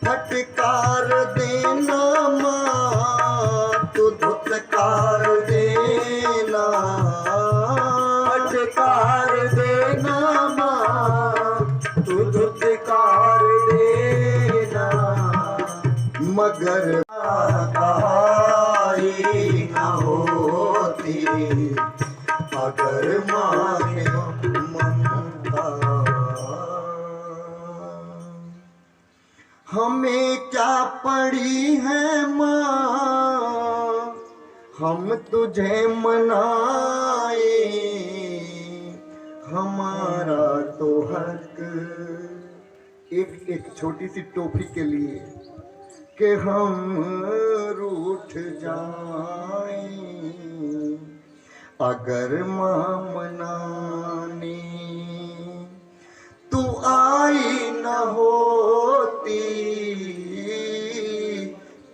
फटकार देना माँ तू धुतकार देना, फटकार देना माँ तू धुतकार देना। मगर कहाई न होती, अगर माने ममता। हमें क्या पड़ी है माँ हम तुझे मनाए, हमारा तो हक एक एक छोटी सी टोपी के लिए कि हम रूठ जाएं। अगर माँ मनाने तू आई न होती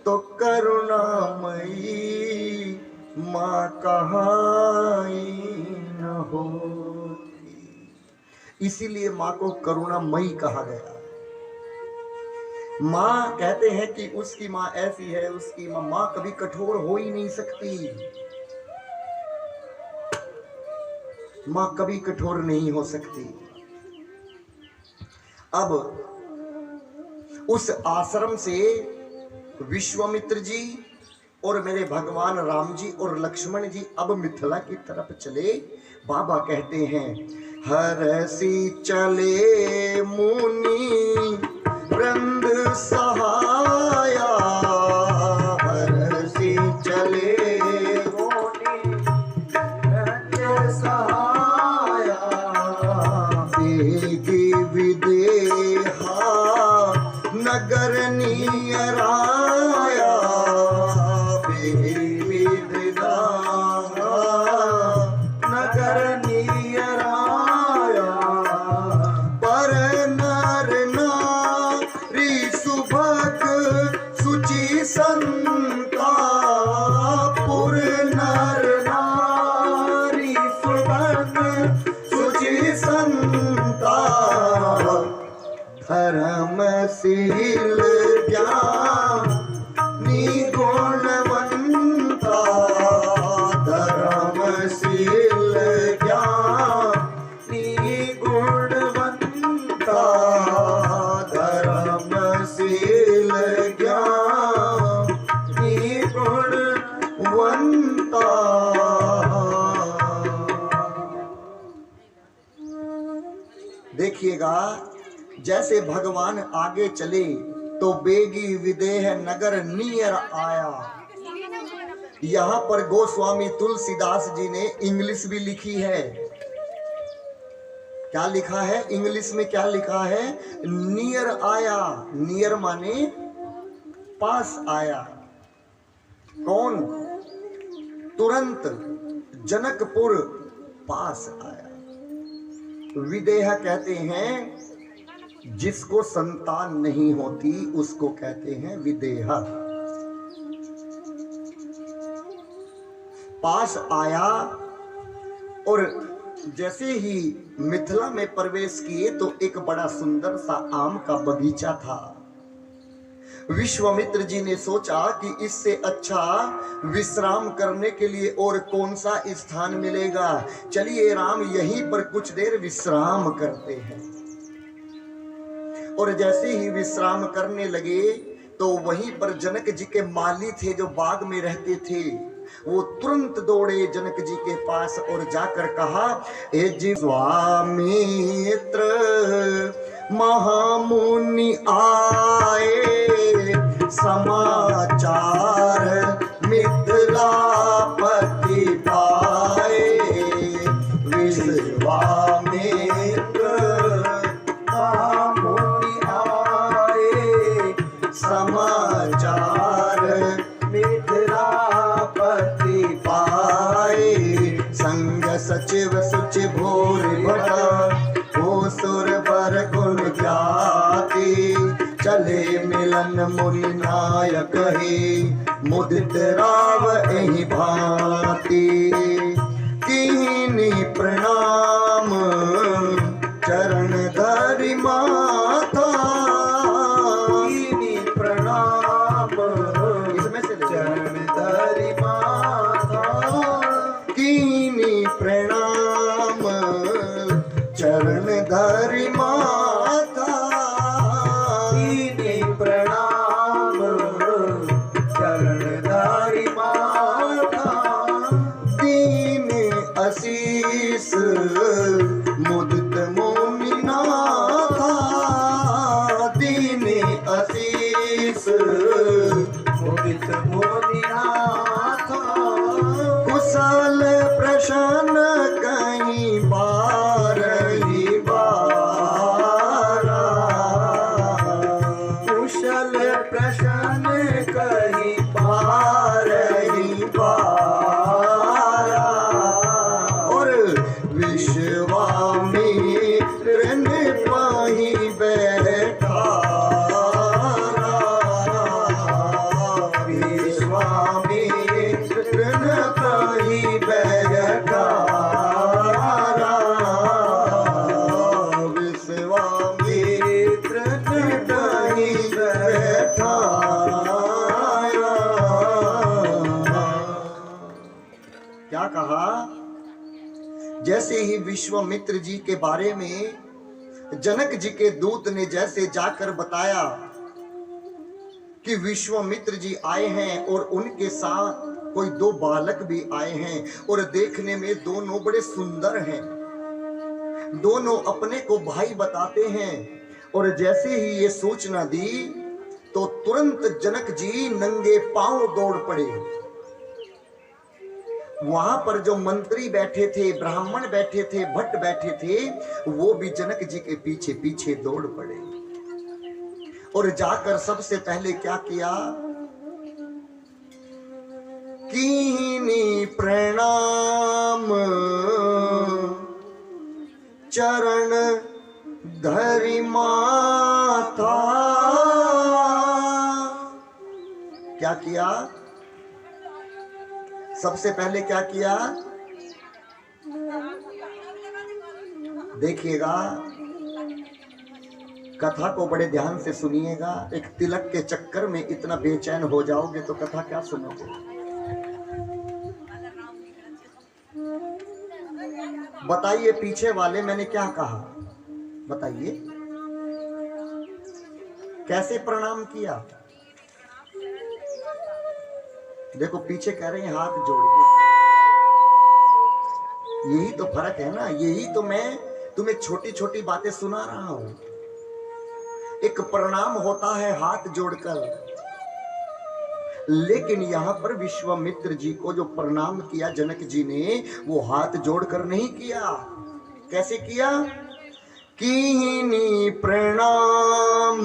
तो करुणामयी माँ कहाई न होती। इसीलिए माँ को करुणामयी कहा गया। माँ कहते हैं कि उसकी माँ ऐसी है, उसकी माँ कभी कठोर हो ही नहीं सकती। माँ कभी कठोर नहीं हो सकती। अब उस आश्रम से विश्वामित्र जी और मेरे भगवान राम जी और लक्ष्मण जी अब मिथिला की तरफ चले। बाबा कहते हैं हरसी चले मुनि वृंद सहाया, हरसी चले मुनि वृंद सहाया, देगी विदेहा नगर नियराया, बेगी विदेहा नगर नियराया, पर नर नारी सुभग सुचि संता, पुर नर नारी सुभग सुचि संता, धर्मशील ज्ञानी गुणवंता, धर्मशील ज्ञानी गुणवंता, धर्मशील ज्ञानी गुणवंता। देखिएगा जैसे भगवान आगे चले तो बेगी विदेह नगर नियर आया। यहाँ पर गोस्वामी तुलसीदास जी ने इंग्लिश भी लिखी है। क्या लिखा है इंग्लिश में? क्या लिखा है? नियर आया। नियर माने पास आया। कौन? तुरंत जनकपुर पास आया। विदेह कहते हैं जिसको संतान नहीं होती उसको कहते हैं विदेहा। पास आया और जैसे ही मिथिला में प्रवेश किए तो एक बड़ा सुंदर सा आम का बगीचा था। विश्वामित्र जी ने सोचा कि इससे अच्छा विश्राम करने के लिए और कौन सा स्थान मिलेगा, चलिए राम यहीं पर कुछ देर विश्राम करते हैं। और जैसे ही विश्राम करने लगे तो वहीं पर जनक जी के माली थे जो बाग में रहते थे। वो तुरंत दौड़े जनक जी के पास और जाकर कहा, ए जी स्वामित्र महामुनि आए, समाचार मिथिलापति पाए। विश्वामित्र महामुनि आए, समाचार मिथिलापति पाए। संग सचिव सुचि भोर भटा, हो सुर बर गुण ख्याति। चले मिलन मुनि नायक ही, मुदित राव एहि भांति। कीनी प्रणाम चरण धरि माथा, कीनी प्रणाम इसमें से चरण धरि माथा। कीनी प्रणाम चरण धरि माथा, कीनी प्रणाम चरण धरि माथा। दीन आशीष मुदित मुनि नाथा, दीन आशीष मुदित मुनि नाथा। कुशल प्रसन्न कहीं बारही बारा, कुशल प्रसन्न कहीं बारही बारा। और विश्वामित्र ने जैसे ही विश्वामित्र जी के बारे में जनक जी के दूत ने जैसे जाकर बताया कि विश्वामित्र जी आए हैं और उनके साथ कोई 2 बालक भी आए हैं और देखने में दोनों बड़े सुंदर हैं, दोनों अपने को भाई बताते हैं, और जैसे ही ये सूचना दी तो तुरंत जनक जी नंगे पांव दौड़ पड़े। वहां पर जो मंत्री बैठे थे, ब्राह्मण बैठे थे, भट्ट बैठे थे, वो भी जनक जी के पीछे पीछे दौड़ पड़े और जाकर सबसे पहले क्या किया, कीनी प्रणाम चरण धरि माथा। क्या किया, सबसे पहले क्या किया, देखिएगा, कथा को बड़े ध्यान से सुनिएगा। एक तिलक के चक्कर में इतना बेचैन हो जाओगे तो कथा क्या सुनोगे। बताइए पीछे वाले, मैंने क्या कहा, बताइए कैसे प्रणाम किया। देखो पीछे कह रहे हैं हाथ जोड़ के, यही तो फर्क है ना, यही तो मैं तुम्हें छोटी छोटी बातें सुना रहा हूं। एक प्रणाम होता है हाथ जोड़कर, लेकिन यहां पर विश्वामित्र जी को जो प्रणाम किया जनक जी ने, वो हाथ जोड़कर नहीं किया। कैसे किया, कीनी प्रणाम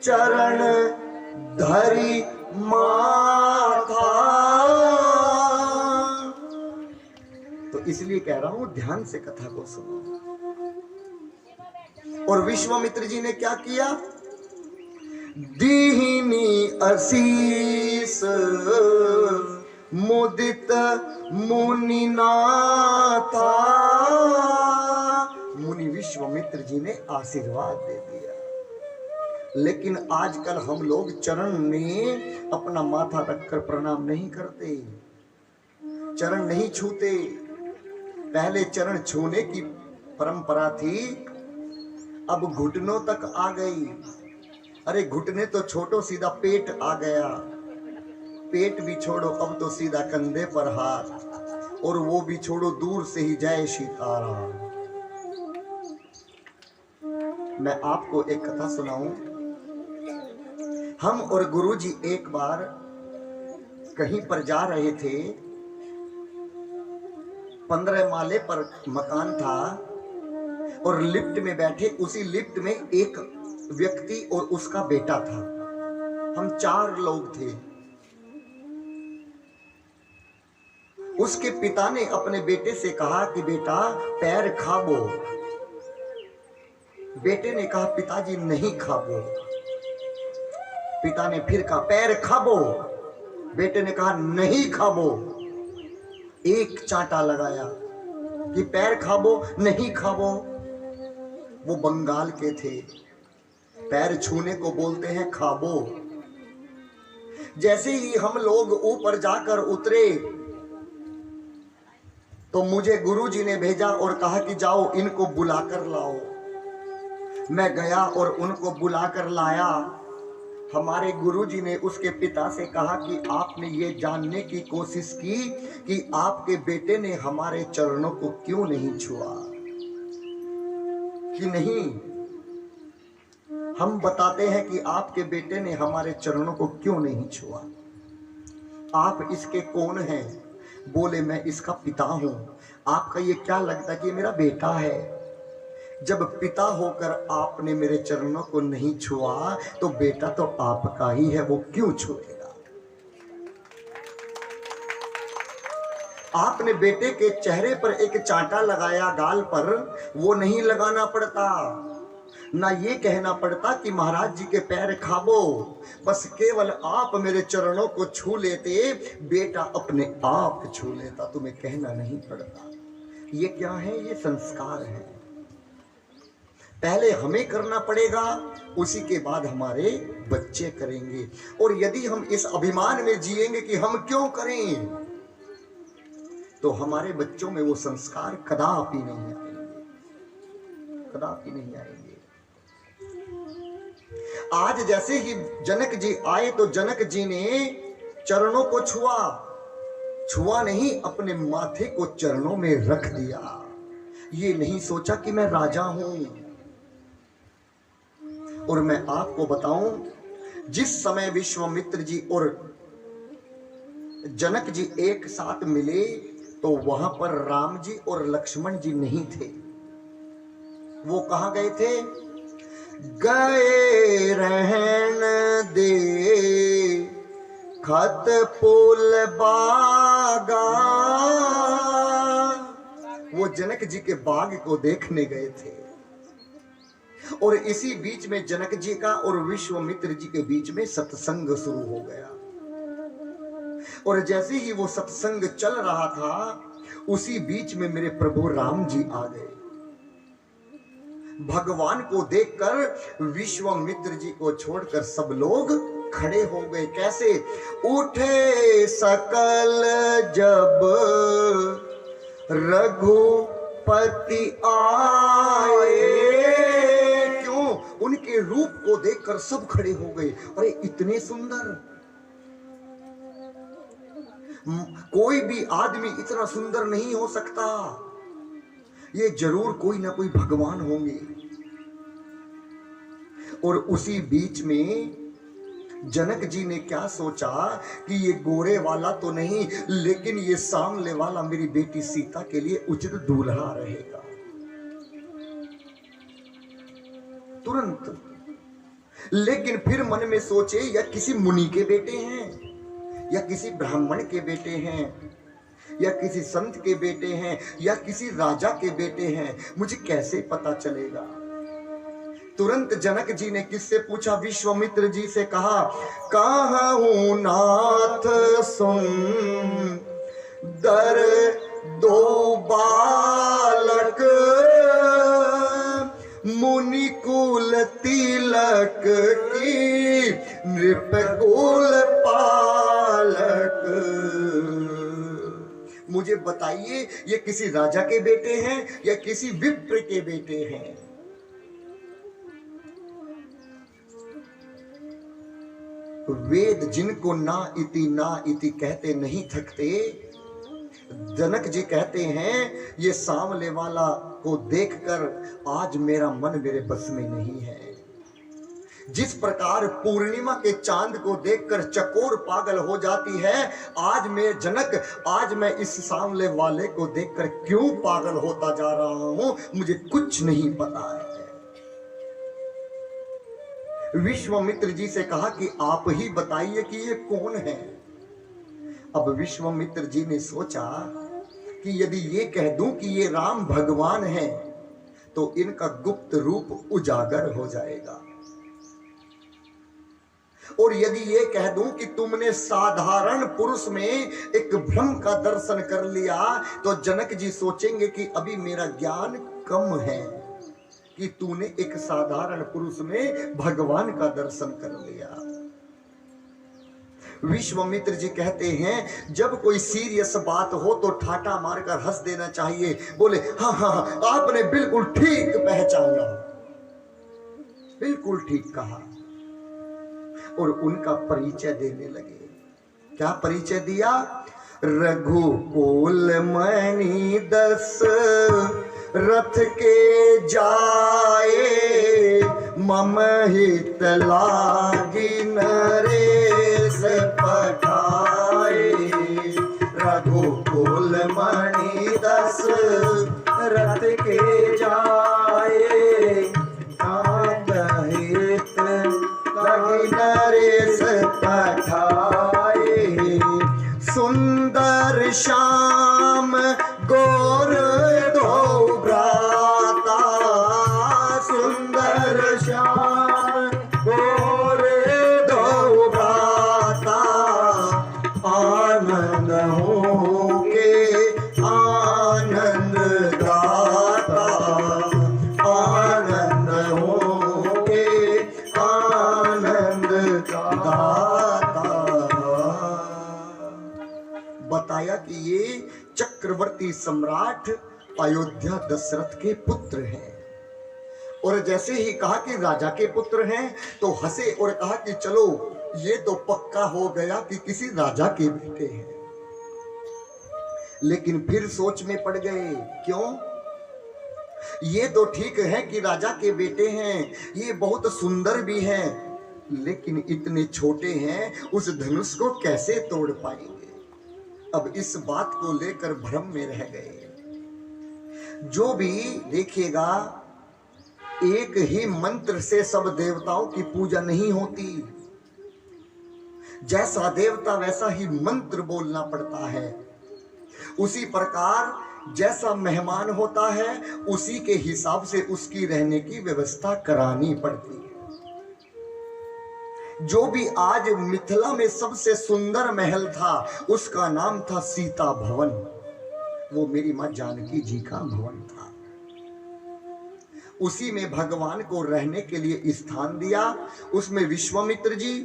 चरण धरि माथा। तो इसलिए कह रहा हूं ध्यान से कथा को सुनो। और विश्वामित्र जी ने क्या किया, दीहिनी असीस मुदित मुनिनाथा। मुनि विश्वामित्र जी ने आशीर्वाद दे दिया। लेकिन आजकल हम लोग चरण में अपना माथा रखकर प्रणाम नहीं करते, चरण नहीं छूते। पहले चरण छूने की परंपरा थी, अब घुटनों तक आ गई। अरे घुटने तो छोड़ो, सीधा पेट आ गया। पेट भी छोड़ो, अब तो सीधा कंधे पर हाथ, और वो भी छोड़ो दूर से ही जय सीताराम। मैं आपको एक कथा सुनाऊं। हम और गुरुजी एक बार कहीं पर जा रहे थे, 15 माले पर मकान था और लिफ्ट में बैठे, उसी लिफ्ट में एक व्यक्ति और उसका बेटा था। हम 4 लोग थे। उसके पिता ने अपने बेटे से कहा कि बेटा पैर खाबो। बेटे ने कहा पिताजी नहीं खाबो। पिता ने फिर कहा पैर खाबो। बेटे ने कहा नहीं खाबो। एक चांटा लगाया कि पैर खाबो नहीं खाबो। वो बंगाल के थे, पैर छूने को बोलते हैं खाबो। जैसे ही हम लोग ऊपर जाकर उतरे तो मुझे गुरुजी ने भेजा और कहा कि जाओ इनको बुलाकर लाओ। मैं गया और उनको बुलाकर लाया। हमारे गुरुजी ने उसके पिता से कहा कि आपने ये जानने की कोशिश की कि आपके बेटे ने हमारे चरणों को क्यों नहीं छुआ कि नहीं। हम बताते हैं कि आपके बेटे ने हमारे चरणों को क्यों नहीं छुआ। आप इसके कौन हैं? बोले मैं इसका पिता हूं। आपका ये क्या लगता है कि मेरा बेटा है? जब पिता होकर आपने मेरे चरणों को नहीं छुआ तो बेटा तो आपका ही है, वो क्यों छुएगा? आपने बेटे के चेहरे पर एक चांटा लगाया गाल पर, वो नहीं लगाना पड़ता, ना ये कहना पड़ता कि महाराज जी के पैर खाबो। बस केवल आप मेरे चरणों को छू लेते, बेटा अपने आप छू लेता, तुम्हें कहना नहीं पड़ता। ये क्या है? ये संस्कार है। पहले हमें करना पड़ेगा, उसी के बाद हमारे बच्चे करेंगे। और यदि हम इस अभिमान में जिएंगे कि हम क्यों करें, तो हमारे बच्चों में वो संस्कार कदापि नहीं आएंगे, कदापि नहीं आएंगे। आज जैसे ही जनक जी आए तो जनक जी ने चरणों को छुआ नहीं, अपने माथे को चरणों में रख दिया। ये नहीं सोचा कि मैं राजा हूं। और मैं आपको बताऊं, जिस समय विश्वामित्र जी और जनक जी एक साथ मिले तो वहां पर राम जी और लक्ष्मण जी नहीं थे। वो कहां गए थे? गए रहन दे खत पुल बागा। वो जनक जी के बाग को देखने गए थे। और इसी बीच में जनक जी का और विश्वामित्र जी के बीच में सत्संग शुरू हो गया। और जैसे ही वो सत्संग चल रहा था, उसी बीच में मेरे प्रभु राम जी आ गए। भगवान को देखकर विश्वामित्र जी को छोड़कर सब लोग खड़े हो गए। कैसे? उठे सकल जब रघुपति आए। क्यों? उनके रूप को देखकर सब खड़े हो गए। अरे इतने सुंदर, कोई भी आदमी इतना सुंदर नहीं हो सकता, ये जरूर कोई ना कोई भगवान होंगे। और उसी बीच में जनक जी ने क्या सोचा कि ये गोरे वाला तो नहीं, लेकिन ये सामने वाला मेरी बेटी सीता के लिए उचित दूल्हा रहेगा। तुरंत। लेकिन फिर मन में सोचे, या किसी मुनि के बेटे हैं, या किसी ब्राह्मण के बेटे हैं, या किसी संत के बेटे हैं, या किसी राजा के बेटे हैं, मुझे कैसे पता चलेगा? तुरंत जनक जी ने किससे पूछा? विश्वामित्र जी से कहा, कहूं नाथ सुन दर दो बालक, मुनि कुल तिलक की नृप कुल पालक। मुझे बताइए, ये किसी राजा के बेटे हैं या किसी विप्र के बेटे हैं? वेद जिनको ना इति कहते नहीं थकते। जनक जी कहते हैं, ये सामने वाला को देखकर आज मेरा मन मेरे बस में नहीं है। जिस प्रकार पूर्णिमा के चांद को देखकर चकोर पागल हो जाती है, आज मैं जनक, आज मैं इस सामने वाले को देखकर क्यों पागल होता जा रहा हूं, मुझे कुछ नहीं पता है। विश्वामित्र जी से कहा कि आप ही बताइए कि ये कौन है। अब विश्वामित्र जी ने सोचा कि यदि ये कह दूं कि ये राम भगवान है तो इनका गुप्त रूप उजागर हो जाएगा, और यदि ये कह दूं कि तुमने साधारण पुरुष में एक ब्रह्म का दर्शन कर लिया तो जनक जी सोचेंगे कि अभी मेरा ज्ञान कम है, कि तूने एक साधारण पुरुष में भगवान का दर्शन कर लिया। विश्वामित्र जी कहते हैं, जब कोई सीरियस बात हो तो ठाटा मारकर हंस देना चाहिए। बोले, हाँ हाँ हाँ, आपने बिल्कुल ठीक पहचाना, बिल्कुल ठीक कहा। और उनका परिचय देने लगे। क्या परिचय दिया? रघुकुल मणि 10 रथ के जाए, मम हित लागी नरेश पठाए। रघुकुल मणि 10 रथ के जाए, हित लागी नरेश पठाए। सुंदर श्याम गोर दो भ्राता, सुंदर श्याम गोर दो भ्राता। आनंद हो के आनंद गाता, आनंद हो के आनंद गाता। बताया कि ये चक्रवर्ती सम्राट अयोध्या दशरथ के पुत्र हैं। और जैसे ही कहा कि राजा के पुत्र हैं तो हंसे और कहा कि चलो ये तो पक्का हो गया कि किसी राजा के बेटे हैं। लेकिन फिर सोच में पड़ गए, क्यों? ये तो ठीक है कि राजा के बेटे हैं, ये बहुत सुंदर भी हैं, लेकिन इतने छोटे हैं, उस धनुष को कैसे तोड़ पाएंगे? अब इस बात को लेकर भ्रम में रह गए। जो भी देखिएगा, एक ही मंत्र से सब देवताओं की पूजा नहीं होती। जैसा देवता वैसा ही मंत्र बोलना पड़ता है। उसी प्रकार जैसा मेहमान होता है उसी के हिसाब से उसकी रहने की व्यवस्था करानी पड़ती है। जो भी आज मिथिला में सबसे सुंदर महल था उसका नाम था सीता भवन। वो मेरी मां जानकी जी का भवन था। उसी में भगवान को रहने के लिए स्थान दिया। उसमें विश्वामित्र जी,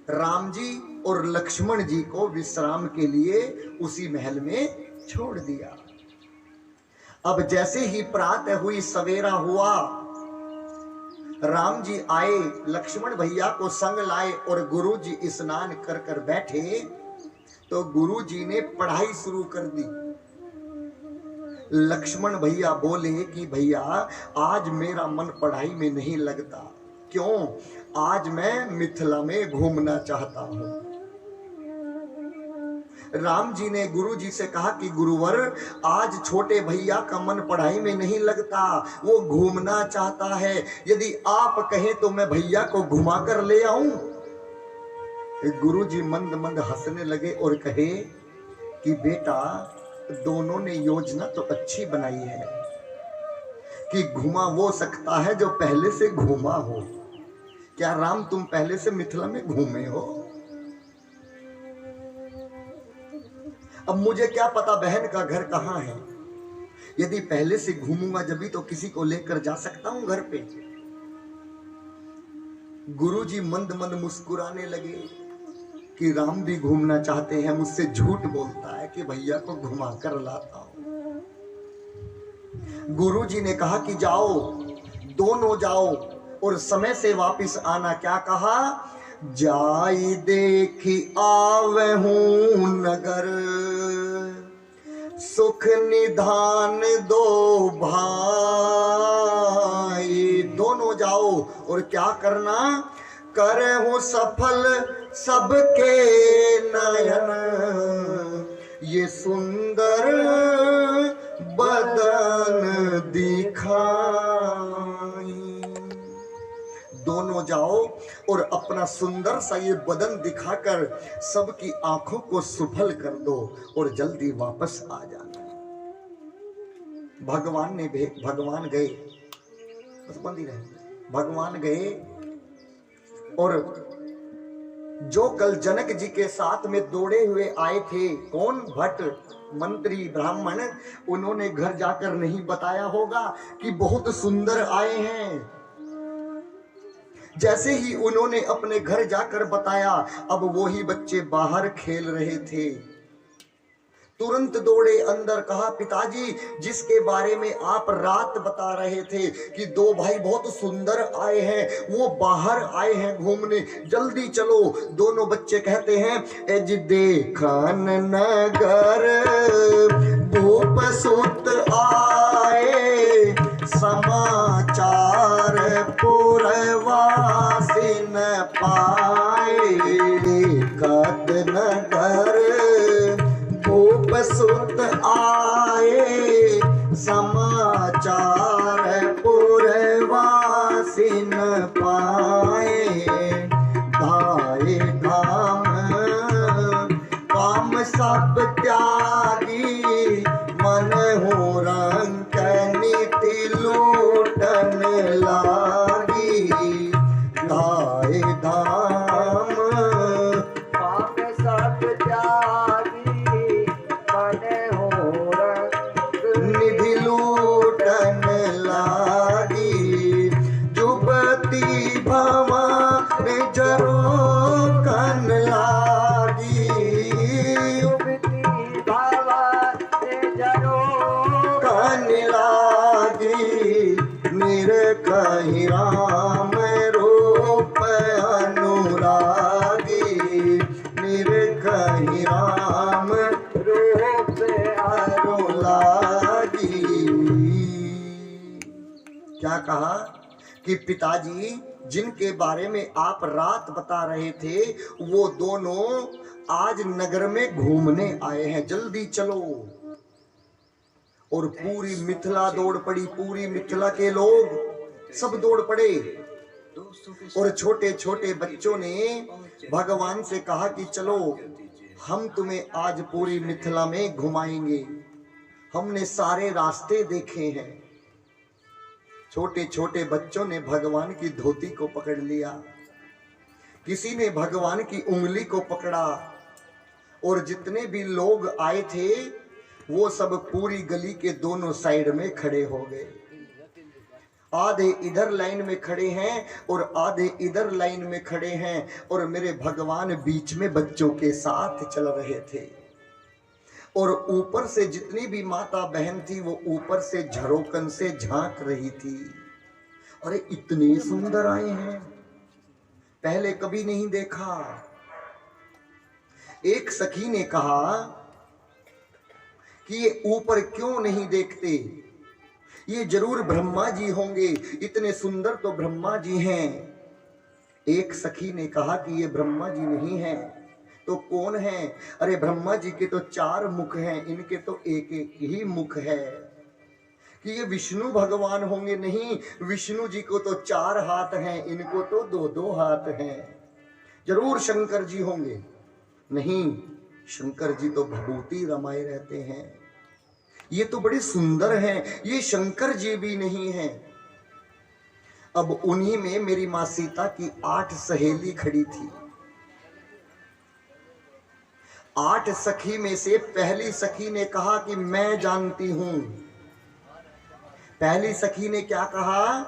राम जी और लक्ष्मण जी को विश्राम के लिए उसी महल में छोड़ दिया। अब जैसे ही प्रातः हुई, सवेरा हुआ, राम जी आए, लक्ष्मण भैया को संग लाए और गुरु जी स्नान कर कर बैठे तो गुरु जी ने पढ़ाई शुरू कर दी। लक्ष्मण भैया बोले कि भैया आज मेरा मन पढ़ाई में नहीं लगता। क्यों? आज मैं मिथिला में घूमना चाहता हूं। राम जी ने गुरु जी से कहा कि गुरुवर, आज छोटे भैया का मन पढ़ाई में नहीं लगता, वो घूमना चाहता है। यदि आप कहें तो मैं भैया को घुमा कर ले आऊं। गुरु जी मंद मंद हंसने लगे और कहे कि बेटा, दोनों ने योजना तो अच्छी बनाई है कि घुमा वो सकता है जो पहले से घूमा हो। क्या राम, तुम पहले से मिथिला में घूमे हो? अब मुझे क्या पता बहन का घर कहाँ है। यदि पहले से घूमूंगा जब तो किसी को लेकर जा सकता हूं घर पे। गुरुजी मंद मंद मुस्कुराने लगे कि राम भी घूमना चाहते हैं, मुझसे झूठ बोलता है कि भैया को घुमा कर लाता हूं। गुरुजी ने कहा कि जाओ, दोनों जाओ और समय से वापस आना। क्या कहा? जाई देखी आवहूं नगर, सुख निधान दो भाई। दोनों जाओ और क्या करना? करहूं सफल सबके नयन, ये सुंदर बदन दिखाई। दोनों जाओ और अपना सुंदर सा ये बदन दिखाकर सबकी आंखों को सुफल कर दो और जल्दी वापस आ जाना। भगवान गए, बस बंदी रहे। भगवान गए और जो कल जनक जी के साथ में दौड़े हुए आए थे, कौन? भट्ट, मंत्री, ब्राह्मण, उन्होंने घर जाकर नहीं बताया होगा कि बहुत सुंदर आए हैं। जैसे ही उन्होंने अपने घर जाकर बताया, अब वो ही बच्चे बाहर खेल रहे थे। तुरंत दौड़े अंदर, कहा पिताजी, जिसके बारे में आप रात बता रहे थे कि दो भाई बहुत सुंदर आए हैं, वो बाहर आए हैं घूमने, जल्दी चलो। दोनों बच्चे कहते हैं, एज देखन नगर भूप सुत आए, समाचार पुरवासिन पाए। देखत नगर भूप सुत आए, समाचार पुरवासिन पाए। धाये धाम काम सब त्यागी, मन हो रंग नीति लूटन लागी। धाये धाम काम सब त्यागी, मन हो रंग निधि लूटन लागी। जुबती भवन जरो कन लागी, जुबती भवन कि पिताजी जिनके बारे में आप रात बता रहे थे वो दोनों आज नगर में घूमने आए हैं, जल्दी चलो। और पूरी मिथिला दौड़ पड़ी, पूरी मिथिला के लोग सब दौड़ पड़े। और छोटे छोटे बच्चों ने भगवान से कहा कि चलो हम तुम्हें आज पूरी मिथिला में घुमाएंगे, हमने सारे रास्ते देखे हैं। छोटे छोटे बच्चों ने भगवान की धोती को पकड़ लिया, किसी ने भगवान की उंगली को पकड़ा, और जितने भी लोग आए थे वो सब पूरी गली के दोनों साइड में खड़े हो गए। आधे इधर लाइन में खड़े हैं और आधे इधर लाइन में खड़े हैं, और मेरे भगवान बीच में बच्चों के साथ चल रहे थे। और ऊपर से जितनी भी माता बहन थी वो ऊपर से झरोकन से झांक रही थी। अरे इतने सुंदर आए हैं, पहले कभी नहीं देखा। एक सखी ने कहा कि ये ऊपर क्यों नहीं देखते, ये जरूर ब्रह्मा जी होंगे, इतने सुंदर तो ब्रह्मा जी हैं। एक सखी ने कहा कि ये ब्रह्मा जी नहीं हैं, तो कौन है? अरे ब्रह्मा जी के तो 4 मुख हैं, इनके तो एक एक ही मुख है। कि ये विष्णु भगवान होंगे? नहीं, विष्णु जी को तो 4 हाथ हैं, इनको तो 2-2 हाथ हैं। जरूर शंकर जी होंगे। नहीं, शंकर जी तो भभूति रमाए रहते हैं, ये तो बड़े सुंदर हैं, ये शंकर जी भी नहीं हैं। अब उन्हीं में मेरी मां सीता की 8 सहेली खड़ी थी। 8 सखी में से पहली सखी ने कहा कि मैं जानती हूं। पहली सखी ने क्या कहा?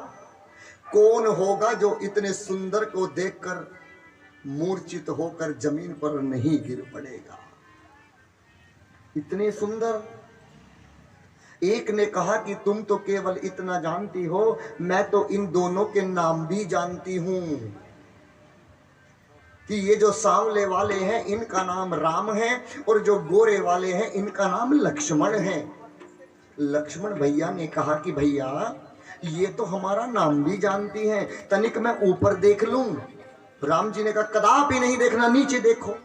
कौन होगा जो इतने सुंदर को देखकर मूर्छित होकर जमीन पर नहीं गिर पड़ेगा? इतने सुंदर। एक ने कहा कि तुम तो केवल इतना जानती हो, मैं तो इन दोनों के नाम भी जानती हूं, कि ये जो सांवले वाले हैं इनका नाम राम है, और जो गोरे वाले हैं इनका नाम लक्ष्मण है। लक्ष्मण भैया ने कहा कि भैया ये तो हमारा नाम भी जानती हैं, तनिक मैं ऊपर देख लूं। राम जी ने कहा कदापि नहीं देखना, नीचे देखो।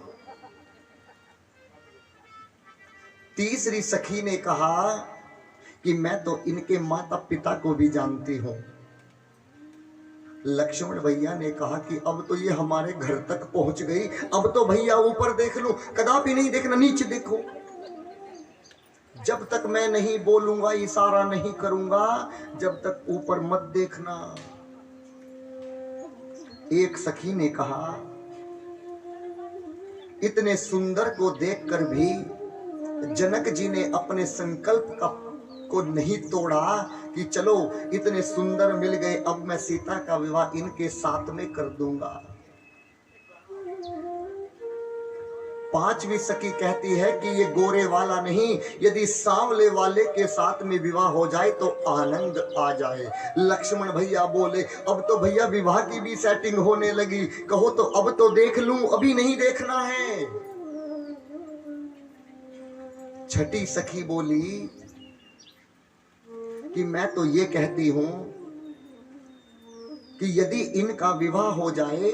तीसरी सखी ने कहा कि मैं तो इनके माता पिता को भी जानती हूं। लक्ष्मण भैया ने कहा कि अब तो ये हमारे घर तक पहुंच गई, अब तो भैया ऊपर देख लूं। कदापि नहीं देखना, नीचे देखो। जब तक मैं नहीं बोलूंगा, इशारा नहीं करूंगा, जब तक ऊपर मत देखना। एक सखी ने कहा इतने सुंदर को देखकर भी जनक जी ने अपने संकल्प को नहीं तोड़ा कि चलो इतने सुंदर मिल गए, अब मैं सीता का विवाह इनके साथ में कर दूंगा। 5वीं सखी कहती है कि ये गोरे वाला नहीं, यदि सांवले वाले के साथ में विवाह हो जाए तो आनंद आ जाए। लक्ष्मण भैया बोले अब तो भैया विवाह की भी सेटिंग होने लगी, कहो तो अब तो देख लूं, अभी नहीं देखना है। छठी सखी बोली कि मैं तो ये कहती हूं कि यदि इनका विवाह हो जाए,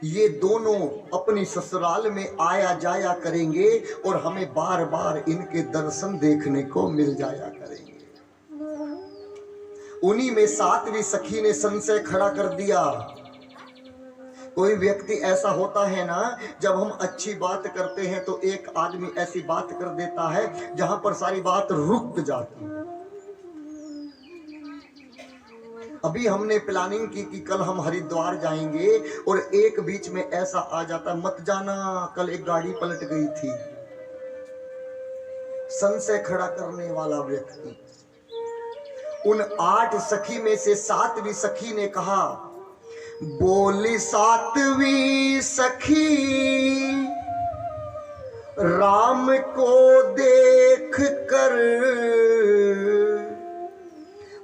ये दोनों अपनी ससुराल में आया जाया करेंगे और हमें बार बार इनके दर्शन देखने को मिल जाया करेंगे। उन्हीं में 7वीं सखी ने संशय खड़ा कर दिया। कोई व्यक्ति ऐसा होता है ना, जब हम अच्छी बात करते हैं तो एक आदमी ऐसी बात कर देता है जहां पर सारी बात रुक जाती है। अभी हमने प्लानिंग की कि कल हम हरिद्वार जाएंगे और एक बीच में ऐसा आ जाता, मत जाना, कल एक गाड़ी पलट गई थी। संशय खड़ा करने वाला व्यक्ति। उन 8 सखी में से 7वीं सखी ने कहा, बोली 7वीं सखी राम को देख कर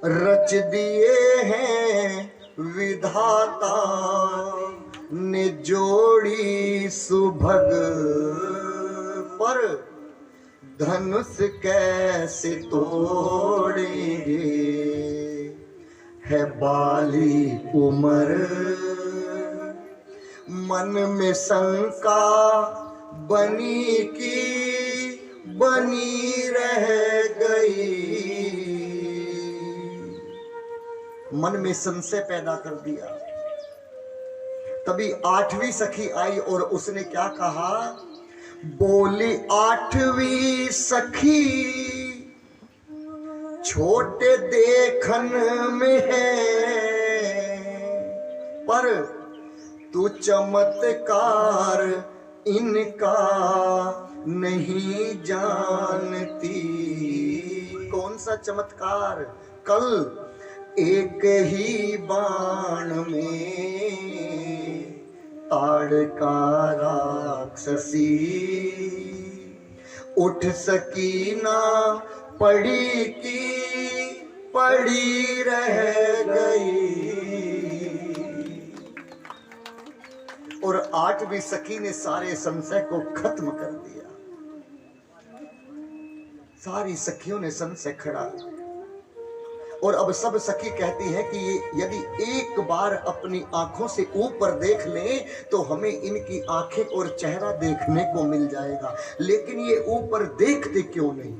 रच दिए हैं विधाता ने जोड़ी सुभग, पर धनुष कैसे तोड़ेंगे, है बाली उम्र, मन में शंका बनी की बनी रह गई। मन में संशय पैदा कर दिया। तभी 8वीं सखी आई और उसने क्या कहा, बोली 8वीं सखी छोटे देखन में है, पर तू चमत्कार इनका नहीं जानती। कौन सा चमत्कार? कल एक ही बाण में ताड़का राक्षसी उठ सकी ना, पड़ी की पड़ी रह गई। और 8वीं सखी ने सारे संशय को खत्म कर दिया। सारी सखियों ने संशय खड़ा। और अब सब सखी कहती हैं कि यदि एक बार अपनी आंखों से ऊपर देख लें तो हमें इनकी आंखें और चेहरा देखने को मिल जाएगा। लेकिन ये ऊपर देखते क्यों नहीं?